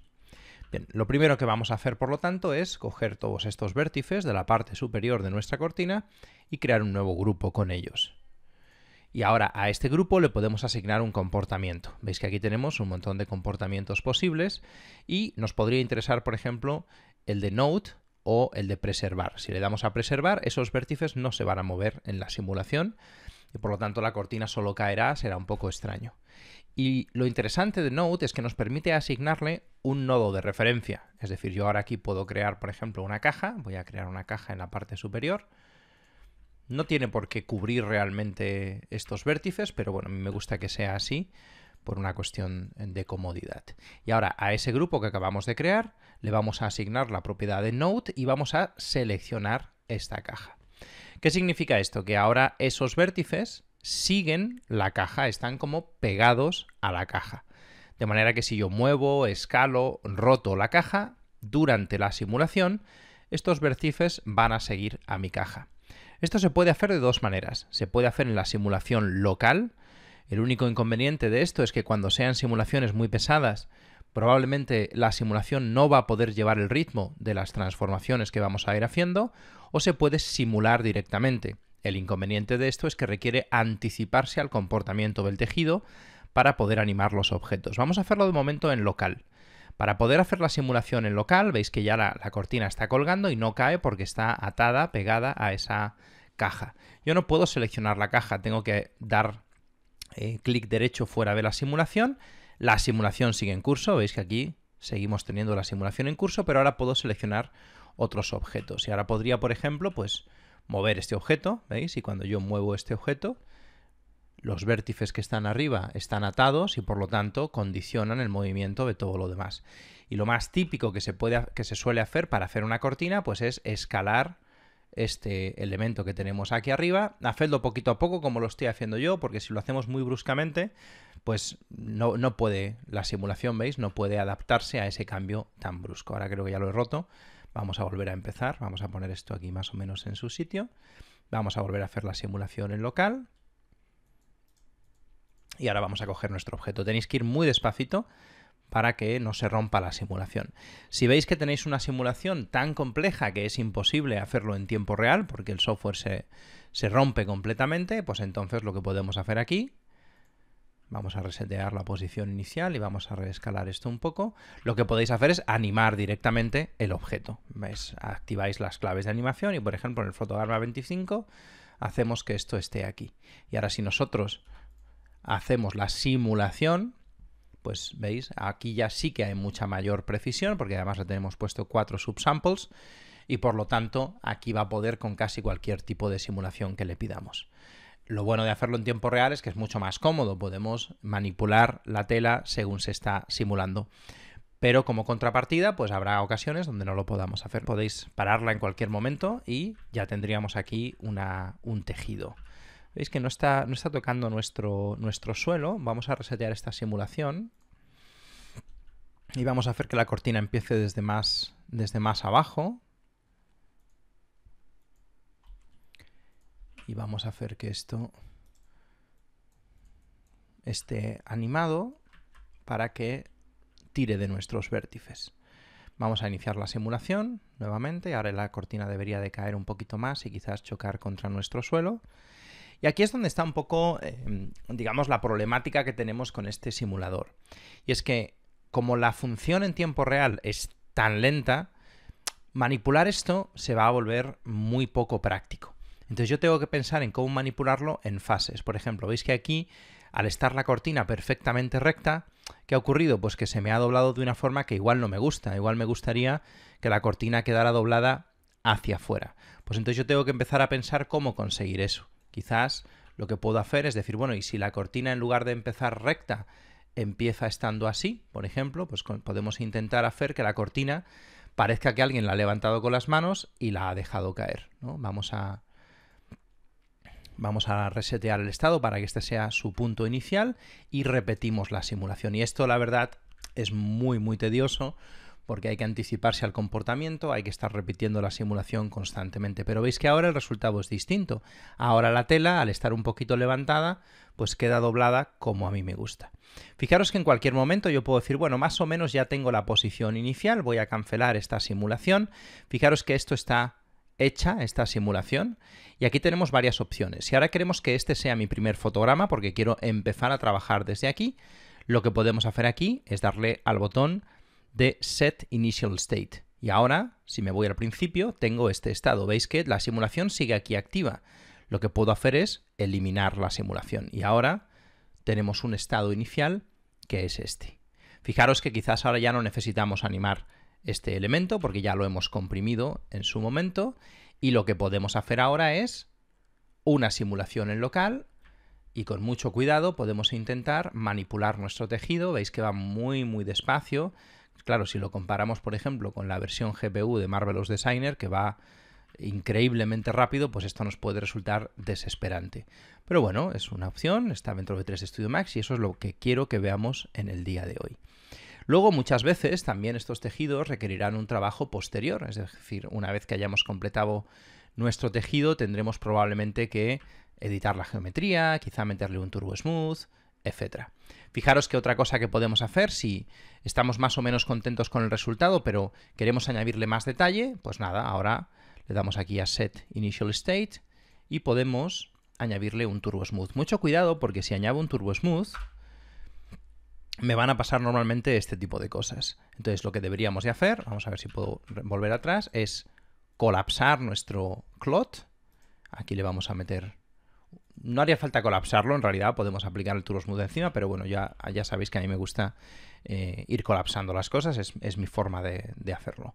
Bien, lo primero que vamos a hacer, por lo tanto, es coger todos estos vértices de la parte superior de nuestra cortina y crear un nuevo grupo con ellos. Y ahora a este grupo le podemos asignar un comportamiento. Veis que aquí tenemos un montón de comportamientos posibles y nos podría interesar, por ejemplo, el de Note o el de preservar. Si le damos a preservar, esos vértices no se van a mover en la simulación y por lo tanto la cortina solo caerá, será un poco extraño. Y lo interesante de Node es que nos permite asignarle un nodo de referencia. Es decir, yo ahora aquí puedo crear, por ejemplo, una caja. Voy a crear una caja en la parte superior. No tiene por qué cubrir realmente estos vértices, pero bueno, a mí me gusta que sea así por una cuestión de comodidad. Y ahora a ese grupo que acabamos de crear le vamos a asignar la propiedad de Node y vamos a seleccionar esta caja. ¿Qué significa esto? Que ahora esos vértices siguen la caja, están como pegados a la caja. De manera que si yo muevo, escalo, roto la caja, durante la simulación, estos vértices van a seguir a mi caja. Esto se puede hacer de dos maneras. Se puede hacer en la simulación local. El único inconveniente de esto es que cuando sean simulaciones muy pesadas, probablemente la simulación no va a poder llevar el ritmo de las transformaciones que vamos a ir haciendo, o se puede simular directamente. El inconveniente de esto es que requiere anticiparse al comportamiento del tejido para poder animar los objetos. Vamos a hacerlo de momento en local. Para poder hacer la simulación en local, veis que ya la cortina está colgando y no cae porque está atada, pegada a esa caja. Yo no puedo seleccionar la caja, tengo que dar clic derecho fuera de la simulación. La simulación sigue en curso, veis que aquí seguimos teniendo la simulación en curso, pero ahora puedo seleccionar otros objetos. Y ahora podría, por ejemplo, pues mover este objeto, ¿veis? Y cuando yo muevo este objeto, los vértices que están arriba están atados y por lo tanto condicionan el movimiento de todo lo demás. Y lo más típico que se suele hacer para hacer una cortina pues es escalar este elemento que tenemos aquí arriba, hacedlo poquito a poco como lo estoy haciendo yo, porque si lo hacemos muy bruscamente pues no puede, la simulación, ¿veis? No puede adaptarse a ese cambio tan brusco. Ahora creo que ya lo he roto. Vamos a volver a empezar, vamos a poner esto aquí más o menos en su sitio. Vamos a volver a hacer la simulación en local. Y ahora vamos a coger nuestro objeto. Tenéis que ir muy despacito para que no se rompa la simulación. Si veis que tenéis una simulación tan compleja que es imposible hacerlo en tiempo real porque el software se rompe completamente, pues entonces lo que podemos hacer aquí, vamos a resetear la posición inicial y vamos a reescalar esto un poco. Lo que podéis hacer es animar directamente el objeto. ¿Veis? Activáis las claves de animación y, por ejemplo, en el fotograma 25 hacemos que esto esté aquí. Y ahora si nosotros hacemos la simulación, pues veis, aquí ya sí que hay mucha mayor precisión, porque además le tenemos puesto 4 subsamples y por lo tanto aquí va a poder con casi cualquier tipo de simulación que le pidamos. Lo bueno de hacerlo en tiempo real es que es mucho más cómodo, podemos manipular la tela según se está simulando. Pero como contrapartida, pues habrá ocasiones donde no lo podamos hacer. Podéis pararla en cualquier momento y ya tendríamos aquí un tejido. Veis que no está tocando nuestro suelo. Vamos a resetear esta simulación y vamos a hacer que la cortina empiece desde más abajo. Y vamos a hacer que esto esté animado para que tire de nuestros vértices. Vamos a iniciar la simulación nuevamente. Ahora la cortina debería de caer un poquito más y quizás chocar contra nuestro suelo. Y aquí es donde está un poco, digamos, la problemática que tenemos con este simulador. Y es que, como la función en tiempo real es tan lenta, manipular esto se va a volver muy poco práctico. Entonces yo tengo que pensar en cómo manipularlo en fases. Por ejemplo, veis que aquí, al estar la cortina perfectamente recta, ¿qué ha ocurrido? Pues que se me ha doblado de una forma que igual no me gusta. Igual me gustaría que la cortina quedara doblada hacia afuera. Pues entonces yo tengo que empezar a pensar cómo conseguir eso. Quizás lo que puedo hacer es decir, bueno, y si la cortina en lugar de empezar recta empieza estando así, por ejemplo, pues podemos intentar hacer que la cortina parezca que alguien la ha levantado con las manos y la ha dejado caer, ¿no? Vamos a resetear el estado para que este sea su punto inicial y repetimos la simulación. Y esto, la verdad, es muy, muy tedioso porque hay que anticiparse al comportamiento, hay que estar repitiendo la simulación constantemente. Pero veis que ahora el resultado es distinto. Ahora la tela, al estar un poquito levantada, pues queda doblada como a mí me gusta. Fijaros que en cualquier momento yo puedo decir, bueno, más o menos ya tengo la posición inicial, voy a cancelar esta simulación. Fijaros que esto está hecha, esta simulación, y aquí tenemos varias opciones. Si ahora queremos que este sea mi primer fotograma, porque quiero empezar a trabajar desde aquí, lo que podemos hacer aquí es darle al botón de Set Initial State. Y ahora, si me voy al principio, tengo este estado. Veis que la simulación sigue aquí activa. Lo que puedo hacer es eliminar la simulación. Y ahora tenemos un estado inicial que es este. Fijaros que quizás ahora ya no necesitamos animar este elemento porque ya lo hemos comprimido en su momento, y lo que podemos hacer ahora es una simulación en local y con mucho cuidado podemos intentar manipular nuestro tejido. Veis que va muy despacio. Claro, si lo comparamos por ejemplo con la versión GPU de Marvelous Designer, que va increíblemente rápido, pues esto nos puede resultar desesperante. Pero bueno, es una opción, está dentro de 3D Studio Max y eso es lo que quiero que veamos en el día de hoy. Luego, muchas veces, también estos tejidos requerirán un trabajo posterior, es decir, una vez que hayamos completado nuestro tejido, tendremos probablemente que editar la geometría, quizá meterle un Turbo Smooth, etc. Fijaros que otra cosa que podemos hacer, si estamos más o menos contentos con el resultado, pero queremos añadirle más detalle, pues nada, ahora le damos aquí a Set Initial State y podemos añadirle un Turbo Smooth. Mucho cuidado porque si añado un Turbo Smooth, me van a pasar normalmente este tipo de cosas. Entonces lo que deberíamos de hacer, vamos a ver si puedo volver atrás, es colapsar nuestro clot. Aquí le vamos a meter... No haría falta colapsarlo, en realidad podemos aplicar el Turbo Smooth encima, pero bueno, ya sabéis que a mí me gusta ir colapsando las cosas, es mi forma de hacerlo.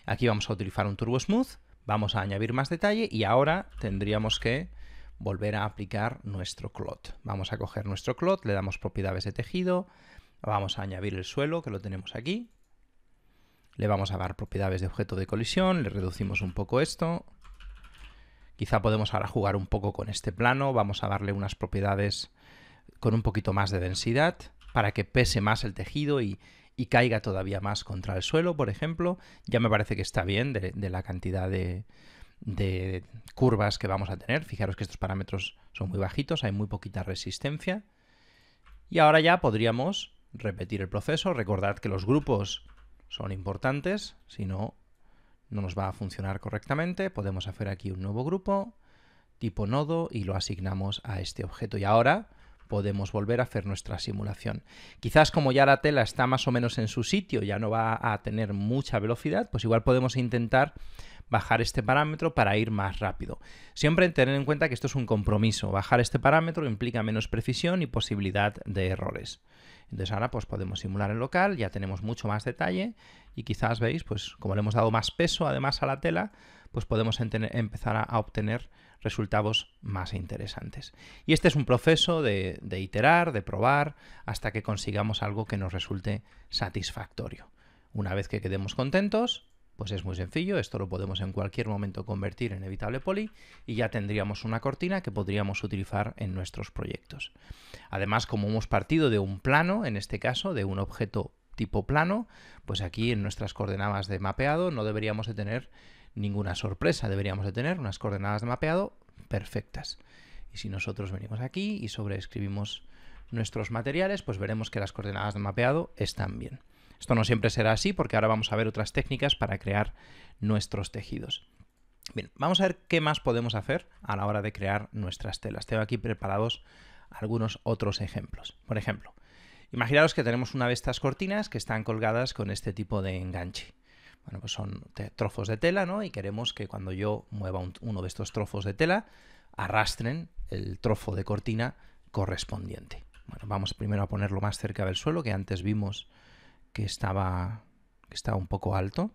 Aquí vamos a utilizar un Turbo Smooth, vamos a añadir más detalle y ahora tendríamos que volver a aplicar nuestro clot. Vamos a coger nuestro clot, le damos propiedades de tejido, vamos a añadir el suelo, que lo tenemos aquí. Le vamos a dar propiedades de objeto de colisión, le reducimos un poco esto. Quizá podemos ahora jugar un poco con este plano, vamos a darle unas propiedades con un poquito más de densidad para que pese más el tejido y caiga todavía más contra el suelo, por ejemplo. Ya me parece que está bien de la cantidad de curvas que vamos a tener. Fijaros que estos parámetros son muy bajitos, hay muy poquita resistencia. Y ahora ya podríamos repetir el proceso. Recordad que los grupos son importantes, si no, no nos va a funcionar correctamente. Podemos hacer aquí un nuevo grupo, tipo nodo, y lo asignamos a este objeto. Y ahora podemos volver a hacer nuestra simulación. Quizás como ya la tela está más o menos en su sitio, ya no va a tener mucha velocidad, pues igual podemos intentar bajar este parámetro para ir más rápido. Siempre tener en cuenta que esto es un compromiso. Bajar este parámetro implica menos precisión y posibilidad de errores. Entonces ahora pues podemos simular en local, ya tenemos mucho más detalle y quizás veis, pues como le hemos dado más peso además a la tela, pues podemos empezar a obtener resultados más interesantes. Y este es un proceso de iterar, de probar, hasta que consigamos algo que nos resulte satisfactorio. Una vez que quedemos contentos, pues es muy sencillo, esto lo podemos en cualquier momento convertir en Editable Poly y ya tendríamos una cortina que podríamos utilizar en nuestros proyectos. Además, como hemos partido de un plano, en este caso, de un objeto tipo plano, pues aquí en nuestras coordenadas de mapeado no deberíamos de tener ninguna sorpresa, deberíamos de tener unas coordenadas de mapeado perfectas. Y si nosotros venimos aquí y sobreescribimos nuestros materiales, pues veremos que las coordenadas de mapeado están bien. Esto no siempre será así porque ahora vamos a ver otras técnicas para crear nuestros tejidos. Bien, vamos a ver qué más podemos hacer a la hora de crear nuestras telas. Tengo aquí preparados algunos otros ejemplos. Por ejemplo, imaginaos que tenemos una de estas cortinas que están colgadas con este tipo de enganche. Bueno, pues son trozos de tela, ¿no? Y queremos que cuando yo mueva uno de estos trozos de tela, arrastren el trozo de cortina correspondiente. Bueno, vamos primero a ponerlo más cerca del suelo, que antes vimos que estaba un poco alto,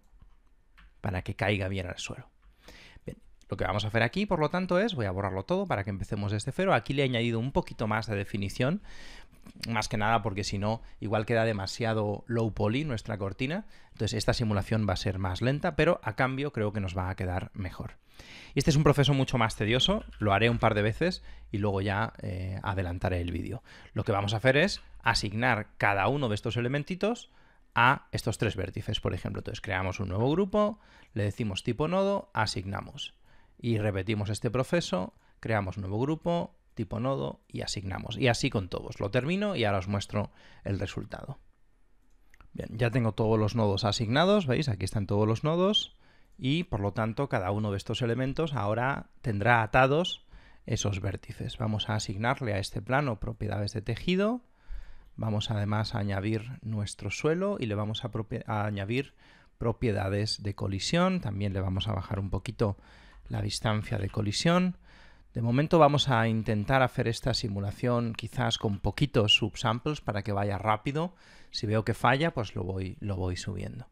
para que caiga bien al suelo. Bien, lo que vamos a hacer aquí, por lo tanto, es, voy a borrarlo todo para que empecemos desde cero. Aquí le he añadido un poquito más de definición, más que nada porque si no, igual queda demasiado low poly nuestra cortina. Entonces esta simulación va a ser más lenta, pero a cambio creo que nos va a quedar mejor. Este es un proceso mucho más tedioso, lo haré un par de veces y luego ya adelantaré el vídeo. Lo que vamos a hacer es asignar cada uno de estos elementitos a estos 3 vértices, por ejemplo. Entonces creamos un nuevo grupo, le decimos tipo nodo, asignamos. Y repetimos este proceso, creamos un nuevo grupo, tipo nodo y asignamos. Y así con todos. Lo termino y ahora os muestro el resultado. Bien, ya tengo todos los nodos asignados, ¿veis? Aquí están todos los nodos y por lo tanto cada uno de estos elementos ahora tendrá atados esos vértices. Vamos a asignarle a este plano propiedades de tejido. Vamos además a añadir nuestro suelo y le vamos a añadir propiedades de colisión. También le vamos a bajar un poquito la distancia de colisión. De momento vamos a intentar hacer esta simulación quizás con poquitos subsamples para que vaya rápido. Si veo que falla, pues lo voy subiendo.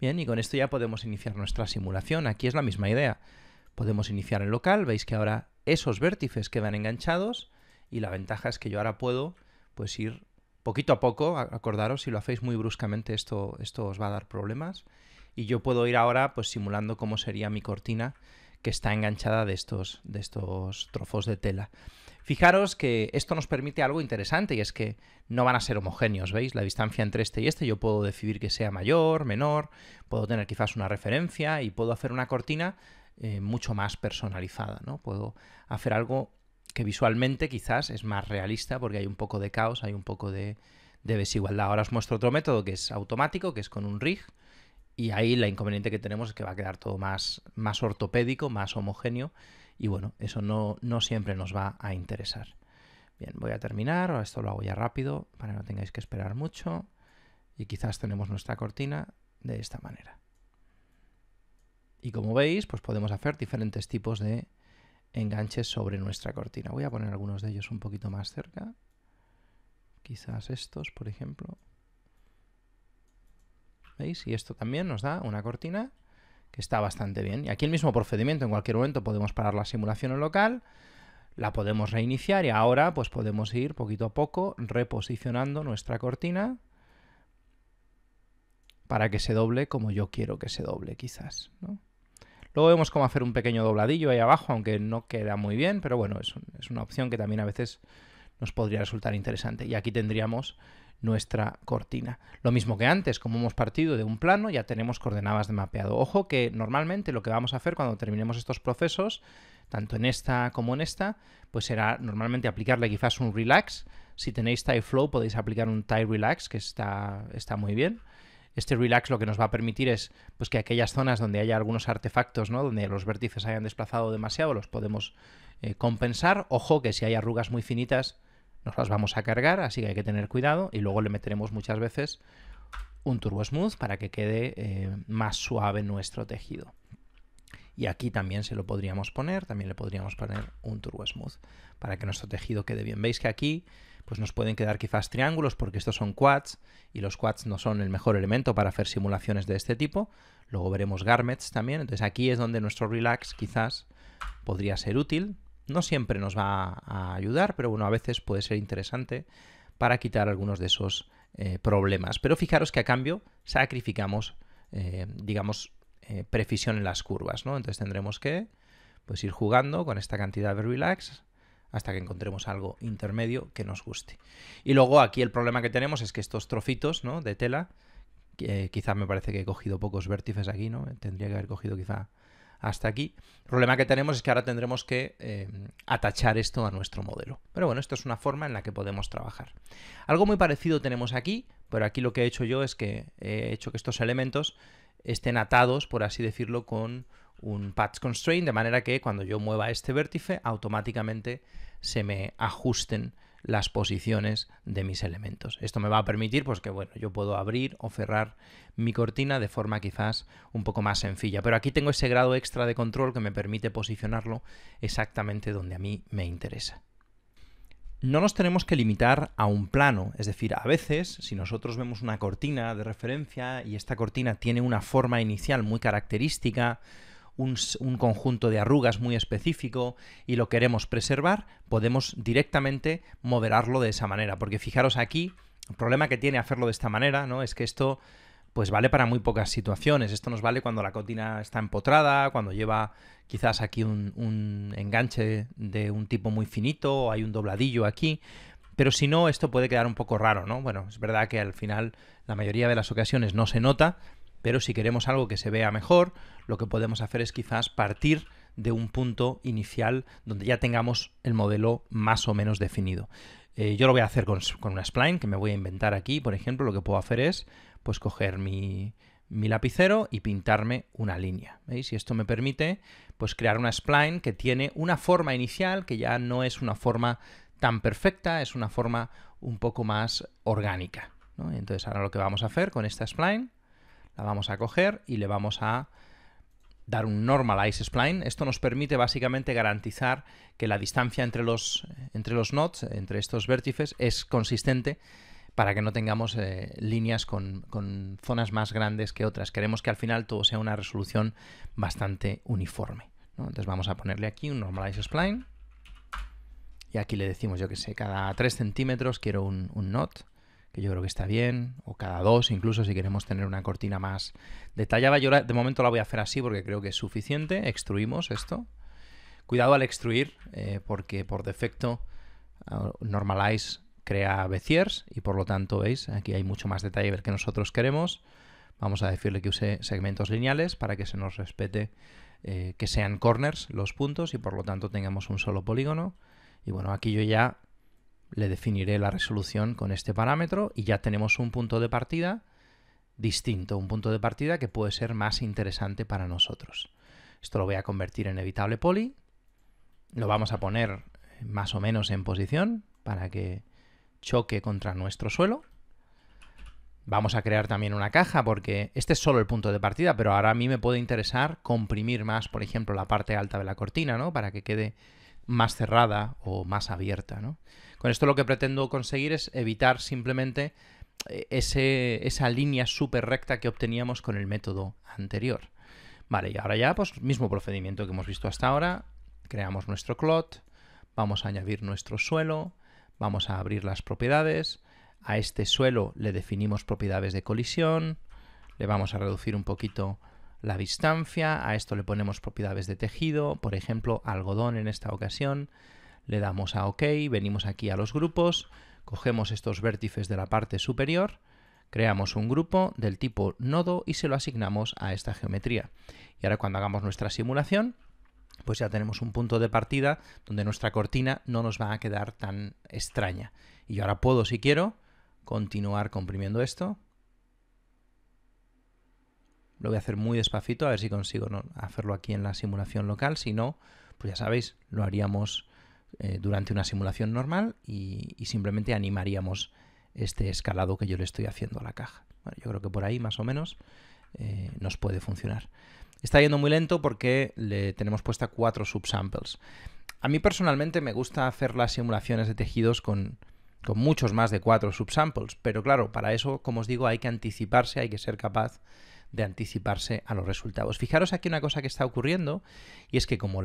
Bien, y con esto ya podemos iniciar nuestra simulación. Aquí es la misma idea. Podemos iniciar en local. Veis que ahora esos vértices quedan enganchados y la ventaja es que yo ahora puedo pues ir poquito a poco. Acordaros, si lo hacéis muy bruscamente esto os va a dar problemas. Y yo puedo ir ahora pues simulando cómo sería mi cortina que está enganchada de estos trozos de tela. Fijaros que esto nos permite algo interesante y es que no van a ser homogéneos, ¿veis? La distancia entre este y este yo puedo decidir que sea mayor, menor, puedo tener quizás una referencia y puedo hacer una cortina mucho más personalizada, ¿no? Puedo hacer algo que visualmente quizás es más realista porque hay un poco de caos, hay un poco de desigualdad. Ahora os muestro otro método que es automático, que es con un rig. Y ahí la inconveniente que tenemos es que va a quedar todo más ortopédico, más homogéneo. Y bueno, eso no siempre nos va a interesar. Bien, voy a terminar. Ahora esto lo hago ya rápido para que no tengáis que esperar mucho. Y quizás tenemos nuestra cortina de esta manera. Y como veis, pues podemos hacer diferentes tipos de enganches sobre nuestra cortina. Voy a poner algunos de ellos un poquito más cerca. Quizás estos, por ejemplo. ¿Veis? Y esto también nos da una cortina que está bastante bien. Y aquí el mismo procedimiento, en cualquier momento podemos parar la simulación en local, la podemos reiniciar y ahora pues podemos ir poquito a poco reposicionando nuestra cortina para que se doble como yo quiero que se doble, quizás, ¿no? Luego vemos cómo hacer un pequeño dobladillo ahí abajo, aunque no queda muy bien, pero bueno, es una opción que también a veces nos podría resultar interesante. Y aquí tendríamos nuestra cortina. Lo mismo que antes, como hemos partido de un plano, ya tenemos coordenadas de mapeado. Ojo que normalmente lo que vamos a hacer cuando terminemos estos procesos, tanto en esta como en esta, pues será normalmente aplicarle quizás un relax. Si tenéis tie flow podéis aplicar un tie relax, que está muy bien. Este relax lo que nos va a permitir es pues, que aquellas zonas donde haya algunos artefactos, ¿no? Donde los vértices hayan desplazado demasiado, los podemos compensar. Ojo que si hay arrugas muy finitas, nos las vamos a cargar, así que hay que tener cuidado. Y luego le meteremos muchas veces un turbo smooth para que quede más suave nuestro tejido. Y aquí también se lo podríamos poner, también le podríamos poner un turbo smooth para que nuestro tejido quede bien. Veis que aquí pues nos pueden quedar quizás triángulos porque estos son quads y los quads no son el mejor elemento para hacer simulaciones de este tipo. Luego veremos garments también. Entonces aquí es donde nuestro relax quizás podría ser útil. No siempre nos va a ayudar, pero bueno, a veces puede ser interesante para quitar algunos de esos problemas. Pero fijaros que a cambio sacrificamos, digamos, precisión en las curvas, ¿no? Entonces tendremos que pues, ir jugando con esta cantidad de relax hasta que encontremos algo intermedio que nos guste. Y luego aquí el problema que tenemos es que estos trocitos, ¿no? de tela, quizás me parece que he cogido pocos vértices aquí, ¿no? Tendría que haber cogido quizá hasta aquí. El problema que tenemos es que ahora tendremos que atachar esto a nuestro modelo. Pero bueno, esto es una forma en la que podemos trabajar. Algo muy parecido tenemos aquí, pero aquí lo que he hecho yo es que he hecho que estos elementos estén atados, por así decirlo, con un patch constraint, de manera que cuando yo mueva este vértice, automáticamente se me ajusten las posiciones de mis elementos. Esto me va a permitir pues, que bueno, yo puedo abrir o cerrar mi cortina de forma quizás un poco más sencilla. Pero aquí tengo ese grado extra de control que me permite posicionarlo exactamente donde a mí me interesa. No nos tenemos que limitar a un plano, es decir, a veces, si nosotros vemos una cortina de referencia y esta cortina tiene una forma inicial muy característica, un conjunto de arrugas muy específico y lo queremos preservar, podemos directamente modelarlo de esa manera. Porque fijaros aquí, el problema que tiene hacerlo de esta manera, ¿no? es que esto pues vale para muy pocas situaciones. Esto nos vale cuando la cortina está empotrada, cuando lleva quizás aquí un enganche de un tipo muy finito o hay un dobladillo aquí. Pero si no, esto puede quedar un poco raro, ¿no? Bueno, es verdad que al final la mayoría de las ocasiones no se nota, pero si queremos algo que se vea mejor, lo que podemos hacer es quizás partir de un punto inicial donde ya tengamos el modelo más o menos definido. Yo lo voy a hacer con una spline que me voy a inventar aquí. Por ejemplo, lo que puedo hacer es pues coger mi lapicero y pintarme una línea. ¿Veis? Y esto me permite pues crear una spline que tiene una forma inicial que ya no es una forma tan perfecta, es una forma un poco más orgánica, ¿no? Entonces ahora lo que vamos a hacer con esta spline, la vamos a coger y le vamos a dar un normalize spline. Esto nos permite básicamente garantizar que la distancia entre los nodes, entre estos vértices, es consistente para que no tengamos líneas con zonas más grandes que otras. Queremos que al final todo sea una resolución bastante uniforme, ¿no? Entonces vamos a ponerle aquí un normalize spline y aquí le decimos, yo que sé, cada 3 centímetros quiero un node, que yo creo que está bien, o cada 2 incluso si queremos tener una cortina más detallada. Yo de momento la voy a hacer así porque creo que es suficiente. Extruimos esto. Cuidado al extruir porque por defecto Normalize crea Beziers y por lo tanto, veis, aquí hay mucho más detalle del que nosotros queremos. Vamos a decirle que use segmentos lineales para que se nos respete que sean corners los puntos y por lo tanto tengamos un solo polígono. Y bueno, aquí yo ya le definiré la resolución con este parámetro y ya tenemos un punto de partida distinto, un punto de partida que puede ser más interesante para nosotros. Esto lo voy a convertir en evitable poly, lo vamos a poner más o menos en posición para que choque contra nuestro suelo. Vamos a crear también una caja porque este es solo el punto de partida, pero ahora a mí me puede interesar comprimir más, por ejemplo, la parte alta de la cortina, ¿no? Para que quede más cerrada o más abierta, ¿no? Con esto lo que pretendo conseguir es evitar simplemente esa línea súper recta que obteníamos con el método anterior. Vale, y ahora ya, pues mismo procedimiento que hemos visto hasta ahora. Creamos nuestro CLOT, vamos a añadir nuestro suelo, vamos a abrir las propiedades. A este suelo le definimos propiedades de colisión, le vamos a reducir un poquito la distancia, a esto le ponemos propiedades de tejido, por ejemplo, algodón en esta ocasión. Le damos a OK, venimos aquí a los grupos, cogemos estos vértices de la parte superior, creamos un grupo del tipo nodo y se lo asignamos a esta geometría. Y ahora cuando hagamos nuestra simulación, pues ya tenemos un punto de partida donde nuestra cortina no nos va a quedar tan extraña. Y yo ahora puedo, si quiero, continuar comprimiendo esto. Lo voy a hacer muy despacito, a ver si consigo hacerlo aquí en la simulación local. Si no, pues ya sabéis, lo haríamos durante una simulación normal y simplemente animaríamos este escalado que yo le estoy haciendo a la caja. Bueno, yo creo que por ahí más o menos nos puede funcionar. Está yendo muy lento porque le tenemos puesta 4 subsamples. A mí personalmente me gusta hacer las simulaciones de tejidos con muchos más de 4 subsamples, pero claro, para eso, como os digo, hay que anticiparse, hay que ser capaz de anticiparse a los resultados. Fijaros aquí una cosa que está ocurriendo y es que como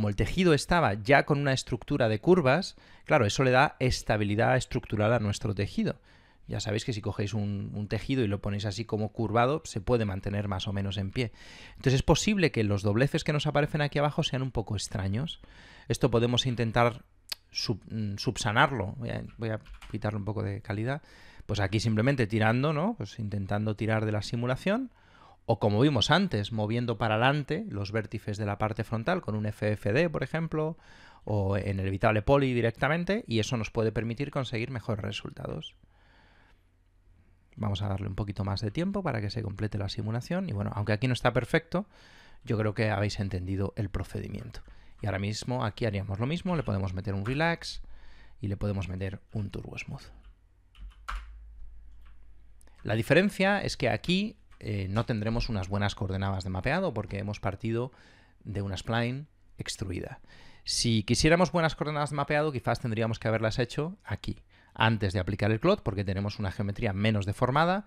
el tejido estaba ya con una estructura de curvas, claro, eso le da estabilidad estructural a nuestro tejido. Ya sabéis que si cogéis un tejido y lo ponéis así como curvado, se puede mantener más o menos en pie. Entonces es posible que los dobleces que nos aparecen aquí abajo sean un poco extraños. Esto podemos intentar subsanarlo. Voy a quitarle un poco de calidad. Pues aquí simplemente tirando, ¿no? Pues intentando tirar de la simulación. O como vimos antes, moviendo para adelante los vértices de la parte frontal con un FFD, por ejemplo, o en el evitable poly directamente, y eso nos puede permitir conseguir mejores resultados. Vamos a darle un poquito más de tiempo para que se complete la simulación. Y bueno, aunque aquí no está perfecto, yo creo que habéis entendido el procedimiento. Y ahora mismo aquí haríamos lo mismo, le podemos meter un relax y le podemos meter un turbo smooth. La diferencia es que aquí no tendremos unas buenas coordenadas de mapeado porque hemos partido de una spline extruida. Si quisiéramos buenas coordenadas de mapeado, quizás tendríamos que haberlas hecho aquí, antes de aplicar el CLOT, porque tenemos una geometría menos deformada.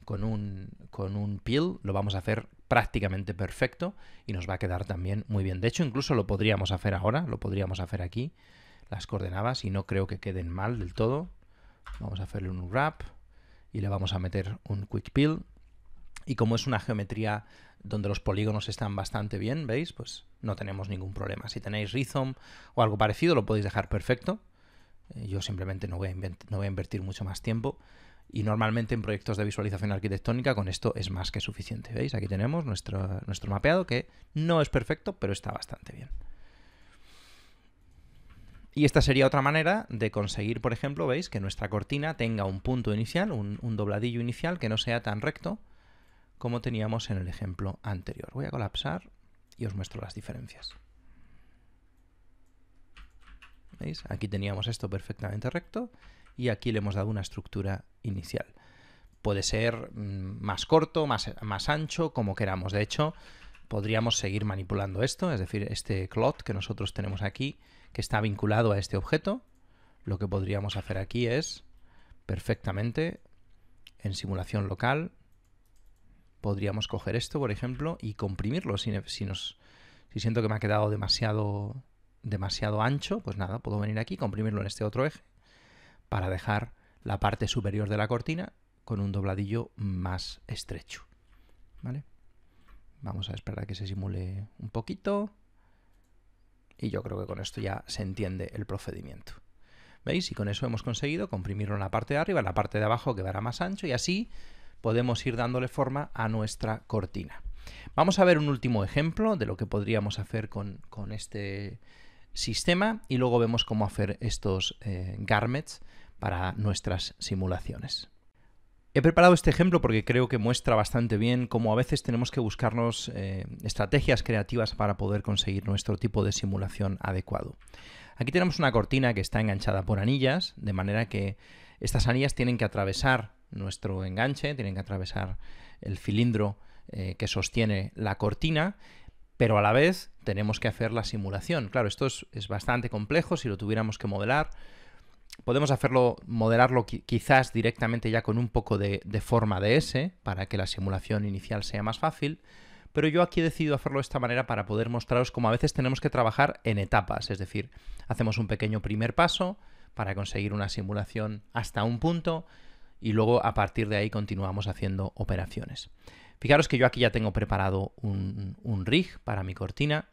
Con un peel lo vamos a hacer prácticamente perfecto y nos va a quedar también muy bien. De hecho, incluso lo podríamos hacer ahora, lo podríamos hacer aquí, las coordenadas, y no creo que queden mal del todo. Vamos a hacerle un wrap y le vamos a meter un quick peel. Y como es una geometría donde los polígonos están bastante bien, ¿veis? Pues no tenemos ningún problema. Si tenéis Rhizome o algo parecido, lo podéis dejar perfecto. Yo simplemente no voy a invertir mucho más tiempo. Y normalmente en proyectos de visualización arquitectónica con esto es más que suficiente. ¿Veis? Aquí tenemos nuestro mapeado, que no es perfecto, pero está bastante bien. Y esta sería otra manera de conseguir, por ejemplo, veis, que nuestra cortina tenga un punto inicial, un dobladillo inicial que no sea tan recto como teníamos en el ejemplo anterior. Voy a colapsar y os muestro las diferencias. ¿Veis? Aquí teníamos esto perfectamente recto y aquí le hemos dado una estructura inicial. Puede ser más corto, más ancho, como queramos. De hecho, podríamos seguir manipulando esto, es decir, este cloth que nosotros tenemos aquí, que está vinculado a este objeto. Lo que podríamos hacer aquí es, perfectamente, en simulación local, podríamos coger esto, por ejemplo, y comprimirlo. Si siento que me ha quedado demasiado ancho, pues nada, puedo venir aquí, comprimirlo en este otro eje, para dejar la parte superior de la cortina con un dobladillo más estrecho. ¿Vale? Vamos a esperar a que se simule un poquito. Y yo creo que con esto ya se entiende el procedimiento. ¿Veis? Y con eso hemos conseguido comprimirlo en la parte de arriba, en la parte de abajo quedará más ancho y así podemos ir dándole forma a nuestra cortina. Vamos a ver un último ejemplo de lo que podríamos hacer con este sistema y luego vemos cómo hacer estos garments para nuestras simulaciones. He preparado este ejemplo porque creo que muestra bastante bien cómo a veces tenemos que buscarnos estrategias creativas para poder conseguir nuestro tipo de simulación adecuado. Aquí tenemos una cortina que está enganchada por anillas, de manera que estas anillas tienen que atravesar nuestro enganche, tienen que atravesar el cilindro que sostiene la cortina, pero a la vez tenemos que hacer la simulación. Claro, esto es bastante complejo si lo tuviéramos que modelar. Podemos modelarlo quizás directamente ya con un poco de forma de S para que la simulación inicial sea más fácil, pero yo aquí he decidido hacerlo de esta manera para poder mostraros cómo a veces tenemos que trabajar en etapas, es decir, hacemos un pequeño primer paso para conseguir una simulación hasta un punto y luego a partir de ahí continuamos haciendo operaciones. Fijaros que yo aquí ya tengo preparado un rig para mi cortina,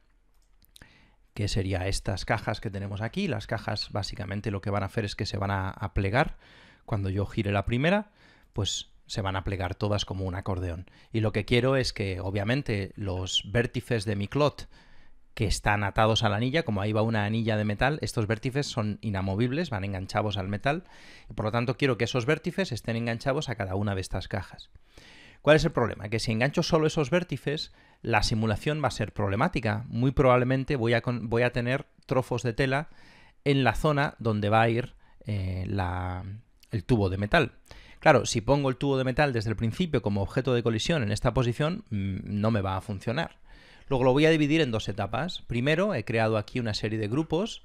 que sería estas cajas que tenemos aquí. Las cajas básicamente lo que van a hacer es que se van a plegar. Cuando yo gire la primera, pues se van a plegar todas como un acordeón. Y lo que quiero es que obviamente los vértices de mi cloth que están atados a la anilla, como ahí va una anilla de metal, estos vértices son inamovibles, van enganchados al metal y por lo tanto quiero que esos vértices estén enganchados a cada una de estas cajas. ¿Cuál es el problema? Que si engancho solo esos vértices, la simulación va a ser problemática. Muy probablemente voy a tener trozos de tela en la zona donde va a ir el tubo de metal. Claro, si pongo el tubo de metal desde el principio como objeto de colisión en esta posición, no me va a funcionar. Luego lo voy a dividir en dos etapas. Primero, he creado aquí una serie de grupos.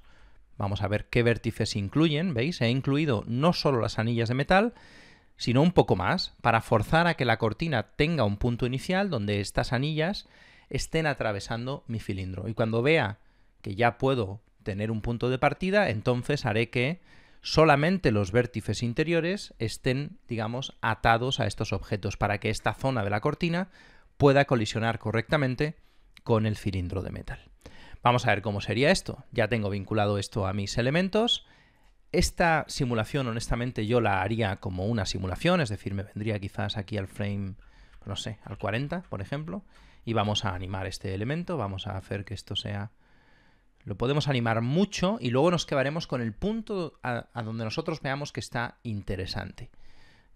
Vamos a ver qué vértices incluyen. ¿Veis? He incluido no solo las anillas de metal, sino un poco más, para forzar a que la cortina tenga un punto inicial donde estas anillas estén atravesando mi cilindro. Y cuando vea que ya puedo tener un punto de partida, entonces haré que solamente los vértices interiores estén, digamos, atados a estos objetos para que esta zona de la cortina pueda colisionar correctamente con el cilindro de metal. Vamos a ver cómo sería esto. Ya tengo vinculado esto a mis elementos. Esta simulación, honestamente, yo la haría como una simulación, es decir, me vendría quizás aquí al frame, no sé, al 40, por ejemplo, y vamos a animar este elemento, vamos a hacer que esto sea... Lo podemos animar mucho y luego nos quedaremos con el punto a donde nosotros veamos que está interesante.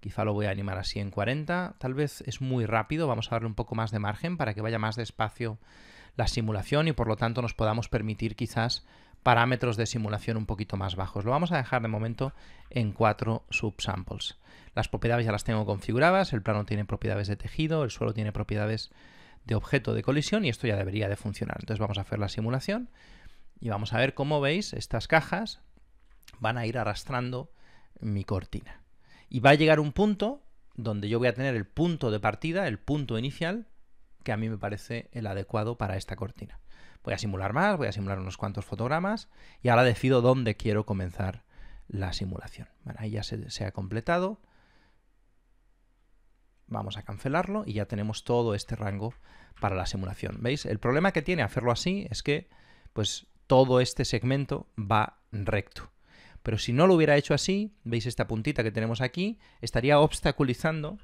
Quizá lo voy a animar así en 40, tal vez es muy rápido, vamos a darle un poco más de margen para que vaya más despacio la simulación y por lo tanto nos podamos permitir quizás parámetros de simulación un poquito más bajos. Lo vamos a dejar de momento en 4 subsamples. Las propiedades ya las tengo configuradas, el plano tiene propiedades de tejido, el suelo tiene propiedades de objeto de colisión y esto ya debería de funcionar. Entonces vamos a hacer la simulación y vamos a ver cómo veis estas cajas van a ir arrastrando mi cortina. Y va a llegar un punto donde yo voy a tener el punto de partida, el punto inicial, que a mí me parece el adecuado para esta cortina. Voy a simular más, voy a simular unos cuantos fotogramas y ahora decido dónde quiero comenzar la simulación. Bueno, ahí ya se ha completado. Vamos a cancelarlo y ya tenemos todo este rango para la simulación. ¿Veis? El problema que tiene hacerlo así es que pues, todo este segmento va recto. Pero si no lo hubiera hecho así, veis esta puntita que tenemos aquí, estaría obstaculizando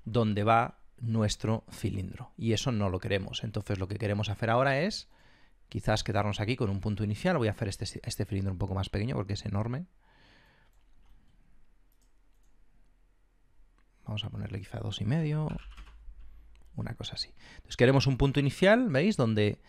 donde va nuestro cilindro. Y eso no lo queremos. Entonces lo que queremos hacer ahora es quizás quedarnos aquí con un punto inicial. Voy a hacer este cilindro un poco más pequeño porque es enorme. Vamos a ponerle quizá 2,5. Una cosa así. Entonces queremos un punto inicial, ¿veis? Donde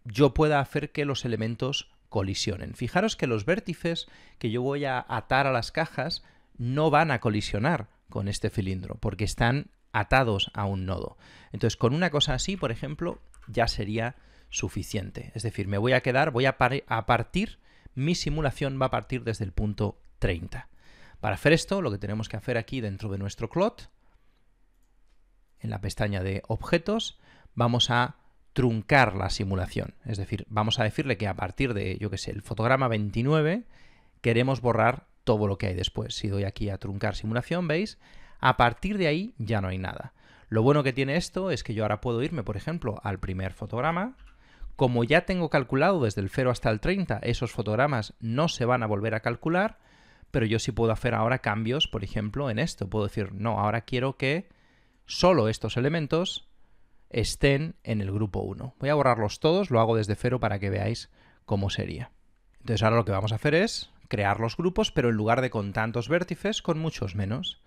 yo pueda hacer que los elementos colisionen. Fijaros que los vértices que yo voy a atar a las cajas no van a colisionar con este cilindro, porque están atados a un nodo. Entonces, con una cosa así, por ejemplo, ya sería suficiente. Es decir, me voy a quedar, mi simulación va a partir desde el punto 30. Para hacer esto, lo que tenemos que hacer aquí dentro de nuestro CLOT, en la pestaña de objetos, vamos a truncar la simulación. Es decir, vamos a decirle que a partir de, yo qué sé, el fotograma 29, queremos borrar todo lo que hay después. Si doy aquí a truncar simulación, ¿veis? A partir de ahí ya no hay nada. Lo bueno que tiene esto es que yo ahora puedo irme, por ejemplo, al primer fotograma. Como ya tengo calculado desde el 0 hasta el 30, esos fotogramas no se van a volver a calcular, pero yo sí puedo hacer ahora cambios, por ejemplo, en esto. Puedo decir, no, ahora quiero que solo estos elementos estén en el grupo 1. Voy a borrarlos todos, lo hago desde 0 para que veáis cómo sería. Entonces ahora lo que vamos a hacer es crear los grupos, pero en lugar de con tantos vértices, con muchos menos.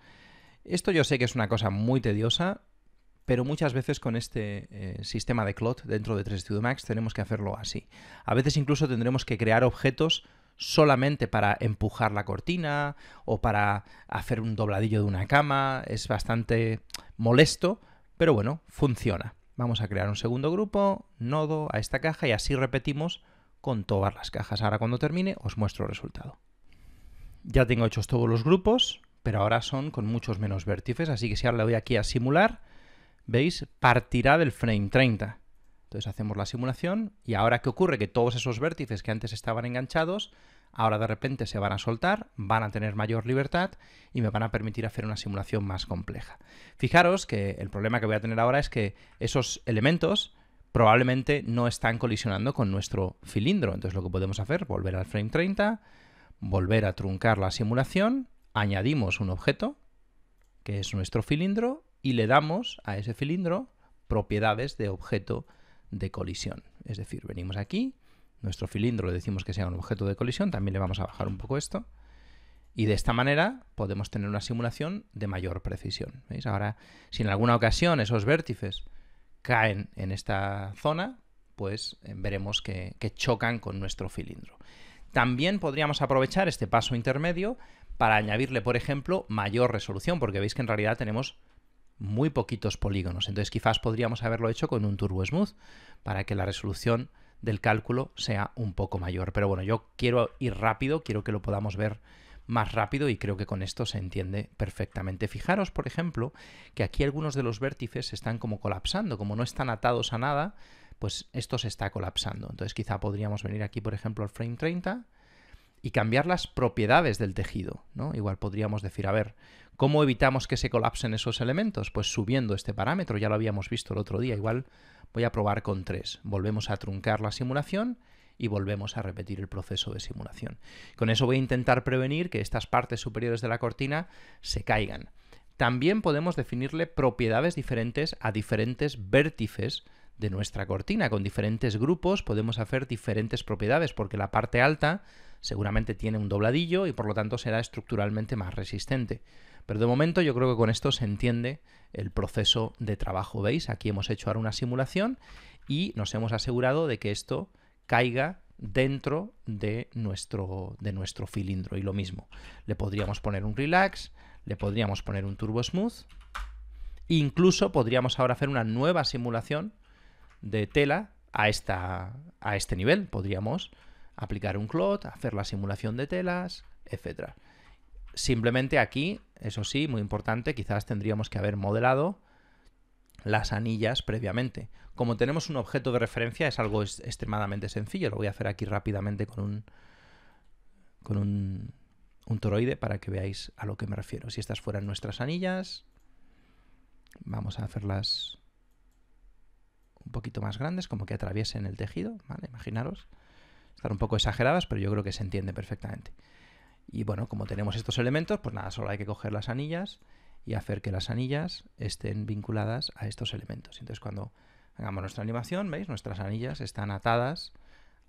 Esto yo sé que es una cosa muy tediosa, pero muchas veces con este sistema de CLOT dentro de 3ds Studio Max tenemos que hacerlo así. A veces incluso tendremos que crear objetos solamente para empujar la cortina o para hacer un dobladillo de una cama. Es bastante molesto, pero bueno, funciona. Vamos a crear un segundo grupo, nodo a esta caja y así repetimos con todas las cajas. Ahora cuando termine os muestro el resultado. Ya tengo hechos todos los grupos, pero ahora son con muchos menos vértices, así que si ahora le doy aquí a simular, ¿veis? Partirá del frame 30. Entonces hacemos la simulación y ahora ¿qué ocurre? Que todos esos vértices que antes estaban enganchados, ahora de repente se van a soltar, van a tener mayor libertad y me van a permitir hacer una simulación más compleja. Fijaros que el problema que voy a tener ahora es que esos elementos probablemente no están colisionando con nuestro cilindro. Entonces lo que podemos hacer, volver al frame 30, volver a truncar la simulación, añadimos un objeto, que es nuestro cilindro, y le damos a ese cilindro propiedades de objeto de colisión. Es decir, venimos aquí, nuestro cilindro le decimos que sea un objeto de colisión, también le vamos a bajar un poco esto, y de esta manera podemos tener una simulación de mayor precisión. ¿Veis? Ahora, si en alguna ocasión esos vértices caen en esta zona, pues veremos que chocan con nuestro cilindro. También podríamos aprovechar este paso intermedio para añadirle, por ejemplo, mayor resolución, porque veis que en realidad tenemos muy poquitos polígonos. Entonces quizás podríamos haberlo hecho con un Turbo Smooth para que la resolución del cálculo sea un poco mayor. Pero bueno, yo quiero ir rápido, quiero que lo podamos ver más rápido y creo que con esto se entiende perfectamente. Fijaros, por ejemplo, que aquí algunos de los vértices están como colapsando, como no están atados a nada, pues esto se está colapsando. Entonces quizá podríamos venir aquí, por ejemplo, al frame 30 y cambiar las propiedades del tejido, ¿no? Igual podríamos decir, a ver, ¿cómo evitamos que se colapsen esos elementos? Pues subiendo este parámetro, ya lo habíamos visto el otro día, igual voy a probar con 3. Volvemos a truncar la simulación y volvemos a repetir el proceso de simulación. Con eso voy a intentar prevenir que estas partes superiores de la cortina se caigan. También podemos definirle propiedades diferentes a diferentes vértices de nuestra cortina. Con diferentes grupos podemos hacer diferentes propiedades, porque la parte alta seguramente tiene un dobladillo y por lo tanto será estructuralmente más resistente. Pero de momento yo creo que con esto se entiende el proceso de trabajo. ¿Veis? Aquí hemos hecho ahora una simulación y nos hemos asegurado de que esto caiga dentro de nuestro cilindro. Y lo mismo, le podríamos poner un relax, le podríamos poner un turbo smooth, incluso podríamos ahora hacer una nueva simulación de tela a este nivel. Podríamos aplicar un CLOT, hacer la simulación de telas, etc. Simplemente aquí, eso sí, muy importante, quizás tendríamos que haber modelado las anillas previamente. Como tenemos un objeto de referencia, es algo extremadamente sencillo. Lo voy a hacer aquí rápidamente con un toroide para que veáis a lo que me refiero. Si estas fueran nuestras anillas, vamos a hacerlas un poquito más grandes, como que atraviesen el tejido, ¿vale? Imaginaros. Están un poco exageradas, pero yo creo que se entiende perfectamente. Y bueno, como tenemos estos elementos, pues nada, solo hay que coger las anillas y hacer que las anillas estén vinculadas a estos elementos. Entonces cuando hagamos nuestra animación, ¿veis? Nuestras anillas están atadas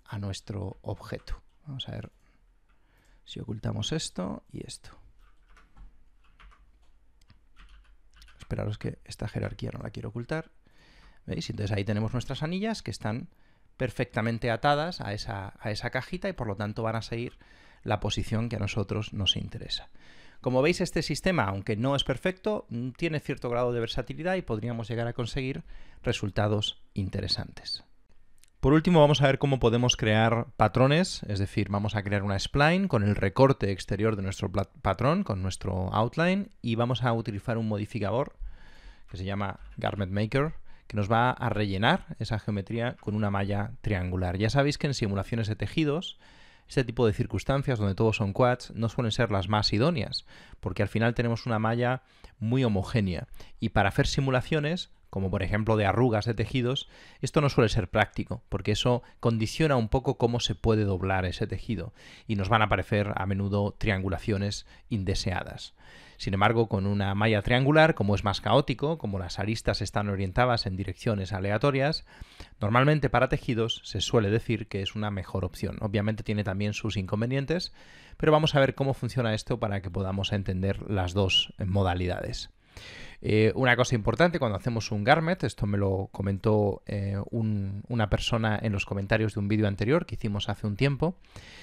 a nuestro objeto. Vamos a ver si ocultamos esto y esto. Esperaros que esta jerarquía no la quiero ocultar. ¿Veis? Entonces ahí tenemos nuestras anillas que están perfectamente atadas a esa cajita y por lo tanto van a seguir la posición que a nosotros nos interesa. Como veis, este sistema, aunque no es perfecto, tiene cierto grado de versatilidad y podríamos llegar a conseguir resultados interesantes. Por último, vamos a ver cómo podemos crear patrones, es decir, vamos a crear una spline con el recorte exterior de nuestro patrón, con nuestro outline, y vamos a utilizar un modificador que se llama Garment Maker, que nos va a rellenar esa geometría con una malla triangular. Ya sabéis que en simulaciones de tejidos, este tipo de circunstancias donde todos son quads no suelen ser las más idóneas, porque al final tenemos una malla muy homogénea. Y para hacer simulaciones, como por ejemplo de arrugas de tejidos, esto no suele ser práctico, porque eso condiciona un poco cómo se puede doblar ese tejido y nos van a aparecer a menudo triangulaciones indeseadas. Sin embargo, con una malla triangular, como es más caótico, como las aristas están orientadas en direcciones aleatorias, normalmente para tejidos se suele decir que es una mejor opción. Obviamente tiene también sus inconvenientes, pero vamos a ver cómo funciona esto para que podamos entender las dos modalidades. Una cosa importante cuando hacemos un garment, esto me lo comentó una persona en los comentarios de un vídeo anterior que hicimos hace un tiempo.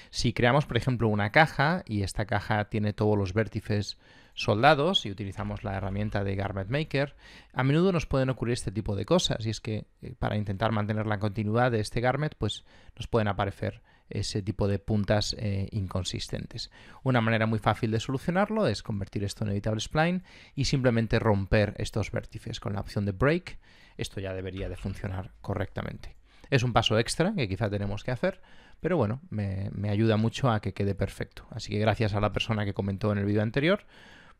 Si creamos, por ejemplo, una caja y esta caja tiene todos los vértices soldados y utilizamos la herramienta de Garment Maker, a menudo nos pueden ocurrir este tipo de cosas, y es que para intentar mantener la continuidad de este garment, pues nos pueden aparecer ese tipo de puntas inconsistentes. Una manera muy fácil de solucionarlo es convertir esto en Editable Spline y simplemente romper estos vértices con la opción de Break. Esto ya debería de funcionar correctamente. Es un paso extra que quizá tenemos que hacer, pero bueno, me ayuda mucho a que quede perfecto. Así que gracias a la persona que comentó en el vídeo anterior,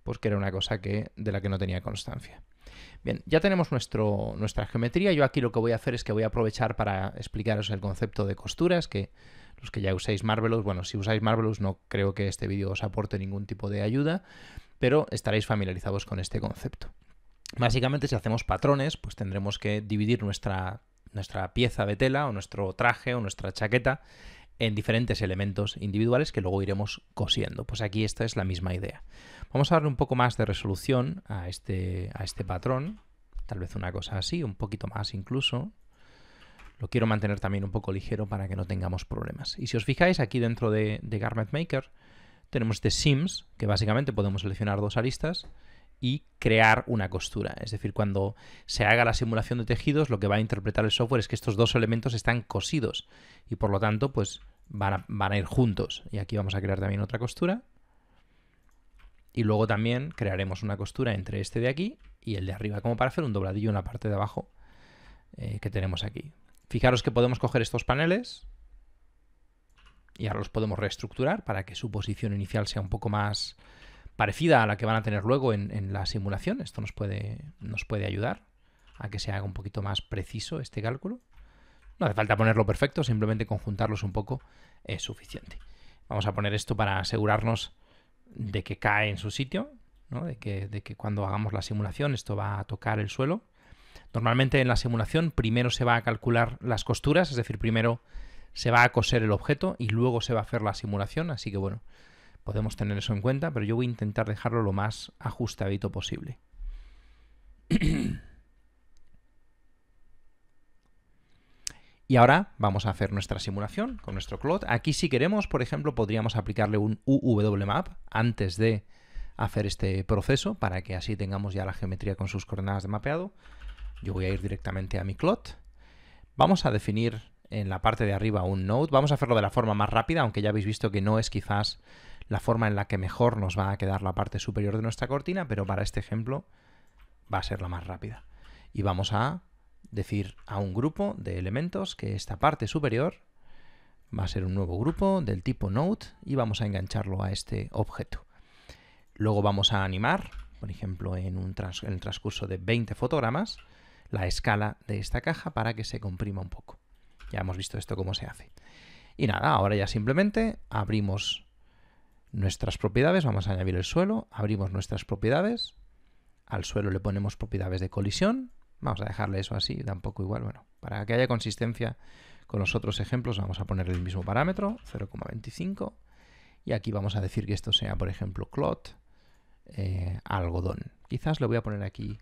pues que era una cosa de la que no tenía constancia. Bien, ya tenemos nuestra geometría. Yo aquí lo que voy a hacer es que voy a aprovechar para explicaros el concepto de costuras, que los que ya uséis Marvelous, bueno, si usáis Marvelous no creo que este vídeo os aporte ningún tipo de ayuda, pero estaréis familiarizados con este concepto. Básicamente, si hacemos patrones, pues tendremos que dividir nuestra pieza de tela o nuestro traje o nuestra chaqueta en diferentes elementos individuales que luego iremos cosiendo. Pues aquí esta es la misma idea. Vamos a darle un poco más de resolución a este patrón, tal vez una cosa así, un poquito más incluso. Lo quiero mantener también un poco ligero para que no tengamos problemas. Y si os fijáis, aquí dentro de Garment Maker tenemos este Seams, que básicamente podemos seleccionar dos aristas y crear una costura. Es decir, cuando se haga la simulación de tejidos, lo que va a interpretar el software es que estos dos elementos están cosidos y por lo tanto pues van a ir juntos. Y aquí vamos a crear también otra costura. Y luego también crearemos una costura entre este de aquí y el de arriba, como para hacer un dobladillo en la parte de abajo que tenemos aquí. Fijaros que podemos coger estos paneles y ahora los podemos reestructurar para que su posición inicial sea un poco más parecida a la que van a tener luego en la simulación. Esto nos puede ayudar a que se haga un poquito más preciso este cálculo. No hace falta ponerlo perfecto, simplemente conjuntarlos un poco es suficiente. Vamos a poner esto para asegurarnos de que cae en su sitio, ¿no? de que cuando hagamos la simulación esto va a tocar el suelo. Normalmente en la simulación primero se va a calcular las costuras, es decir, primero se va a coser el objeto y luego se va a hacer la simulación, así que bueno, podemos tener eso en cuenta, pero yo voy a intentar dejarlo lo más ajustadito posible. Y ahora vamos a hacer nuestra simulación con nuestro Claude. Aquí si queremos, por ejemplo, podríamos aplicarle un UWMap antes de hacer este proceso para que así tengamos ya la geometría con sus coordenadas de mapeado. Yo voy a ir directamente a mi Claude. Vamos a definir en la parte de arriba un node. Vamos a hacerlo de la forma más rápida, aunque ya habéis visto que no es quizás la forma en la que mejor nos va a quedar la parte superior de nuestra cortina, pero para este ejemplo va a ser la más rápida. Y vamos a decir a un grupo de elementos que esta parte superior va a ser un nuevo grupo del tipo node y vamos a engancharlo a este objeto. Luego vamos a animar, por ejemplo, en el transcurso de 20 fotogramas, la escala de esta caja para que se comprima un poco. Ya hemos visto esto cómo se hace. Y nada, ahora ya simplemente abrimos nuestras propiedades, vamos a añadir el suelo, abrimos nuestras propiedades, al suelo le ponemos propiedades de colisión, vamos a dejarle eso así, tampoco igual, bueno, para que haya consistencia con los otros ejemplos vamos a ponerle el mismo parámetro, 0,25, y aquí vamos a decir que esto sea, por ejemplo, cloth, algodón. Quizás le voy a poner aquí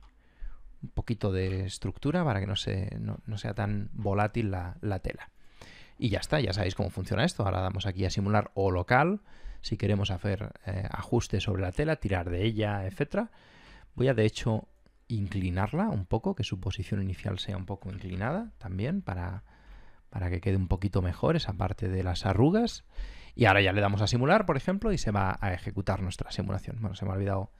un poquito de estructura para que no sea tan volátil la tela. Y ya está, ya sabéis cómo funciona esto. Ahora damos aquí a simular o local, si queremos hacer ajustes sobre la tela, tirar de ella, etc. Voy a, de hecho, inclinarla un poco, que su posición inicial sea un poco inclinada también, para que quede un poquito mejor esa parte de las arrugas. Y ahora ya le damos a simular, por ejemplo, y se va a ejecutar nuestra simulación. Bueno, se me ha olvidado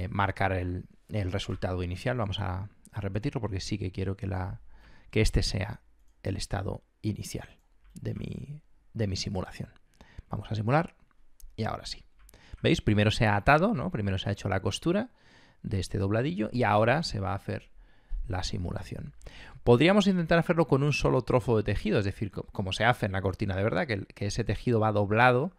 marcar el resultado inicial. Vamos a repetirlo porque sí que quiero que este sea el estado inicial de mi simulación. Vamos a simular y ahora sí. ¿Veis? Primero se ha atado, ¿no? Primero se ha hecho la costura de este dobladillo y ahora se va a hacer la simulación. Podríamos intentar hacerlo con un solo trozo de tejido, es decir, como se hace en la cortina de verdad, que ese tejido va doblado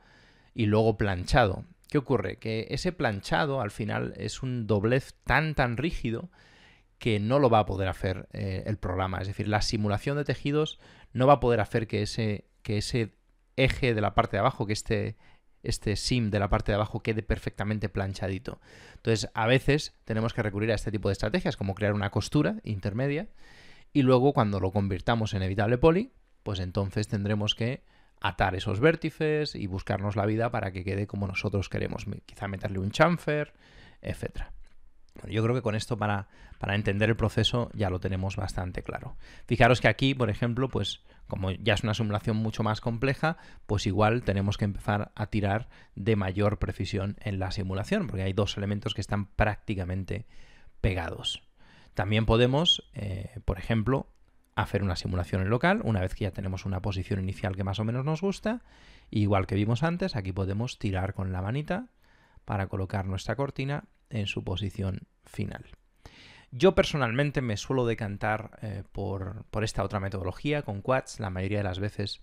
y luego planchado. ¿Qué ocurre? Que ese planchado al final es un doblez tan rígido que no lo va a poder hacer el programa. Es decir, la simulación de tejidos no va a poder hacer que ese eje de la parte de abajo, que este sim de la parte de abajo quede perfectamente planchadito. Entonces, a veces tenemos que recurrir a este tipo de estrategias, como crear una costura intermedia, y luego cuando lo convirtamos en editable poly, pues entonces tendremos que atar esos vértices y buscarnos la vida para que quede como nosotros queremos. Quizá meterle un chamfer, etc. Bueno, yo creo que con esto para entender el proceso ya lo tenemos bastante claro. Fijaros que aquí, por ejemplo, pues como ya es una simulación mucho más compleja, pues igual tenemos que empezar a tirar de mayor precisión en la simulación, porque hay dos elementos que están prácticamente pegados. También podemos, por ejemplo, hacer una simulación en local, una vez que ya tenemos una posición inicial que más o menos nos gusta. Igual que vimos antes, aquí podemos tirar con la manita para colocar nuestra cortina en su posición final. Yo personalmente me suelo decantar por esta otra metodología con quads. La mayoría de las veces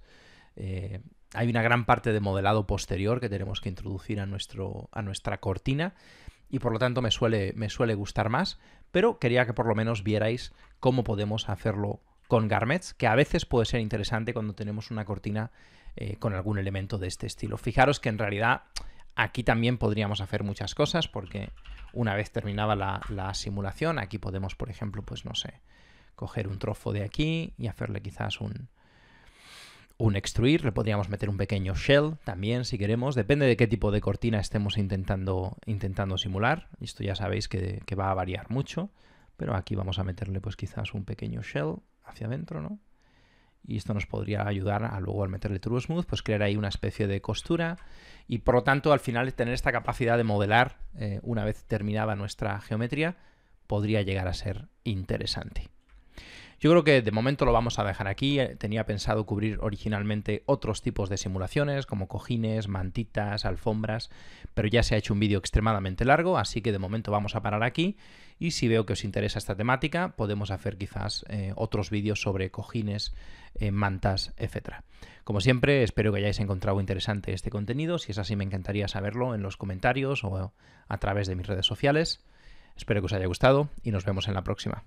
hay una gran parte de modelado posterior que tenemos que introducir a nuestra cortina y por lo tanto me suele gustar más, pero quería que por lo menos vierais cómo podemos hacerlo con garmets, que a veces puede ser interesante cuando tenemos una cortina con algún elemento de este estilo. Fijaros que en realidad aquí también podríamos hacer muchas cosas, porque una vez terminada la simulación, aquí podemos, por ejemplo, pues no sé, coger un trozo de aquí y hacerle quizás un extruir. Le podríamos meter un pequeño shell también, si queremos. Depende de qué tipo de cortina estemos intentando simular. Esto ya sabéis que va a variar mucho, pero aquí vamos a meterle pues quizás un pequeño shell hacia adentro, ¿no? Y esto nos podría ayudar a luego al meterle True Smooth, pues crear ahí una especie de costura y por lo tanto al final tener esta capacidad de modelar una vez terminada nuestra geometría podría llegar a ser interesante. Yo creo que de momento lo vamos a dejar aquí. Tenía pensado cubrir originalmente otros tipos de simulaciones como cojines, mantitas, alfombras, pero ya se ha hecho un vídeo extremadamente largo, así que de momento vamos a parar aquí y si veo que os interesa esta temática podemos hacer quizás otros vídeos sobre cojines, mantas, etc. Como siempre, espero que hayáis encontrado interesante este contenido. Si es así, me encantaría saberlo en los comentarios o a través de mis redes sociales. Espero que os haya gustado y nos vemos en la próxima.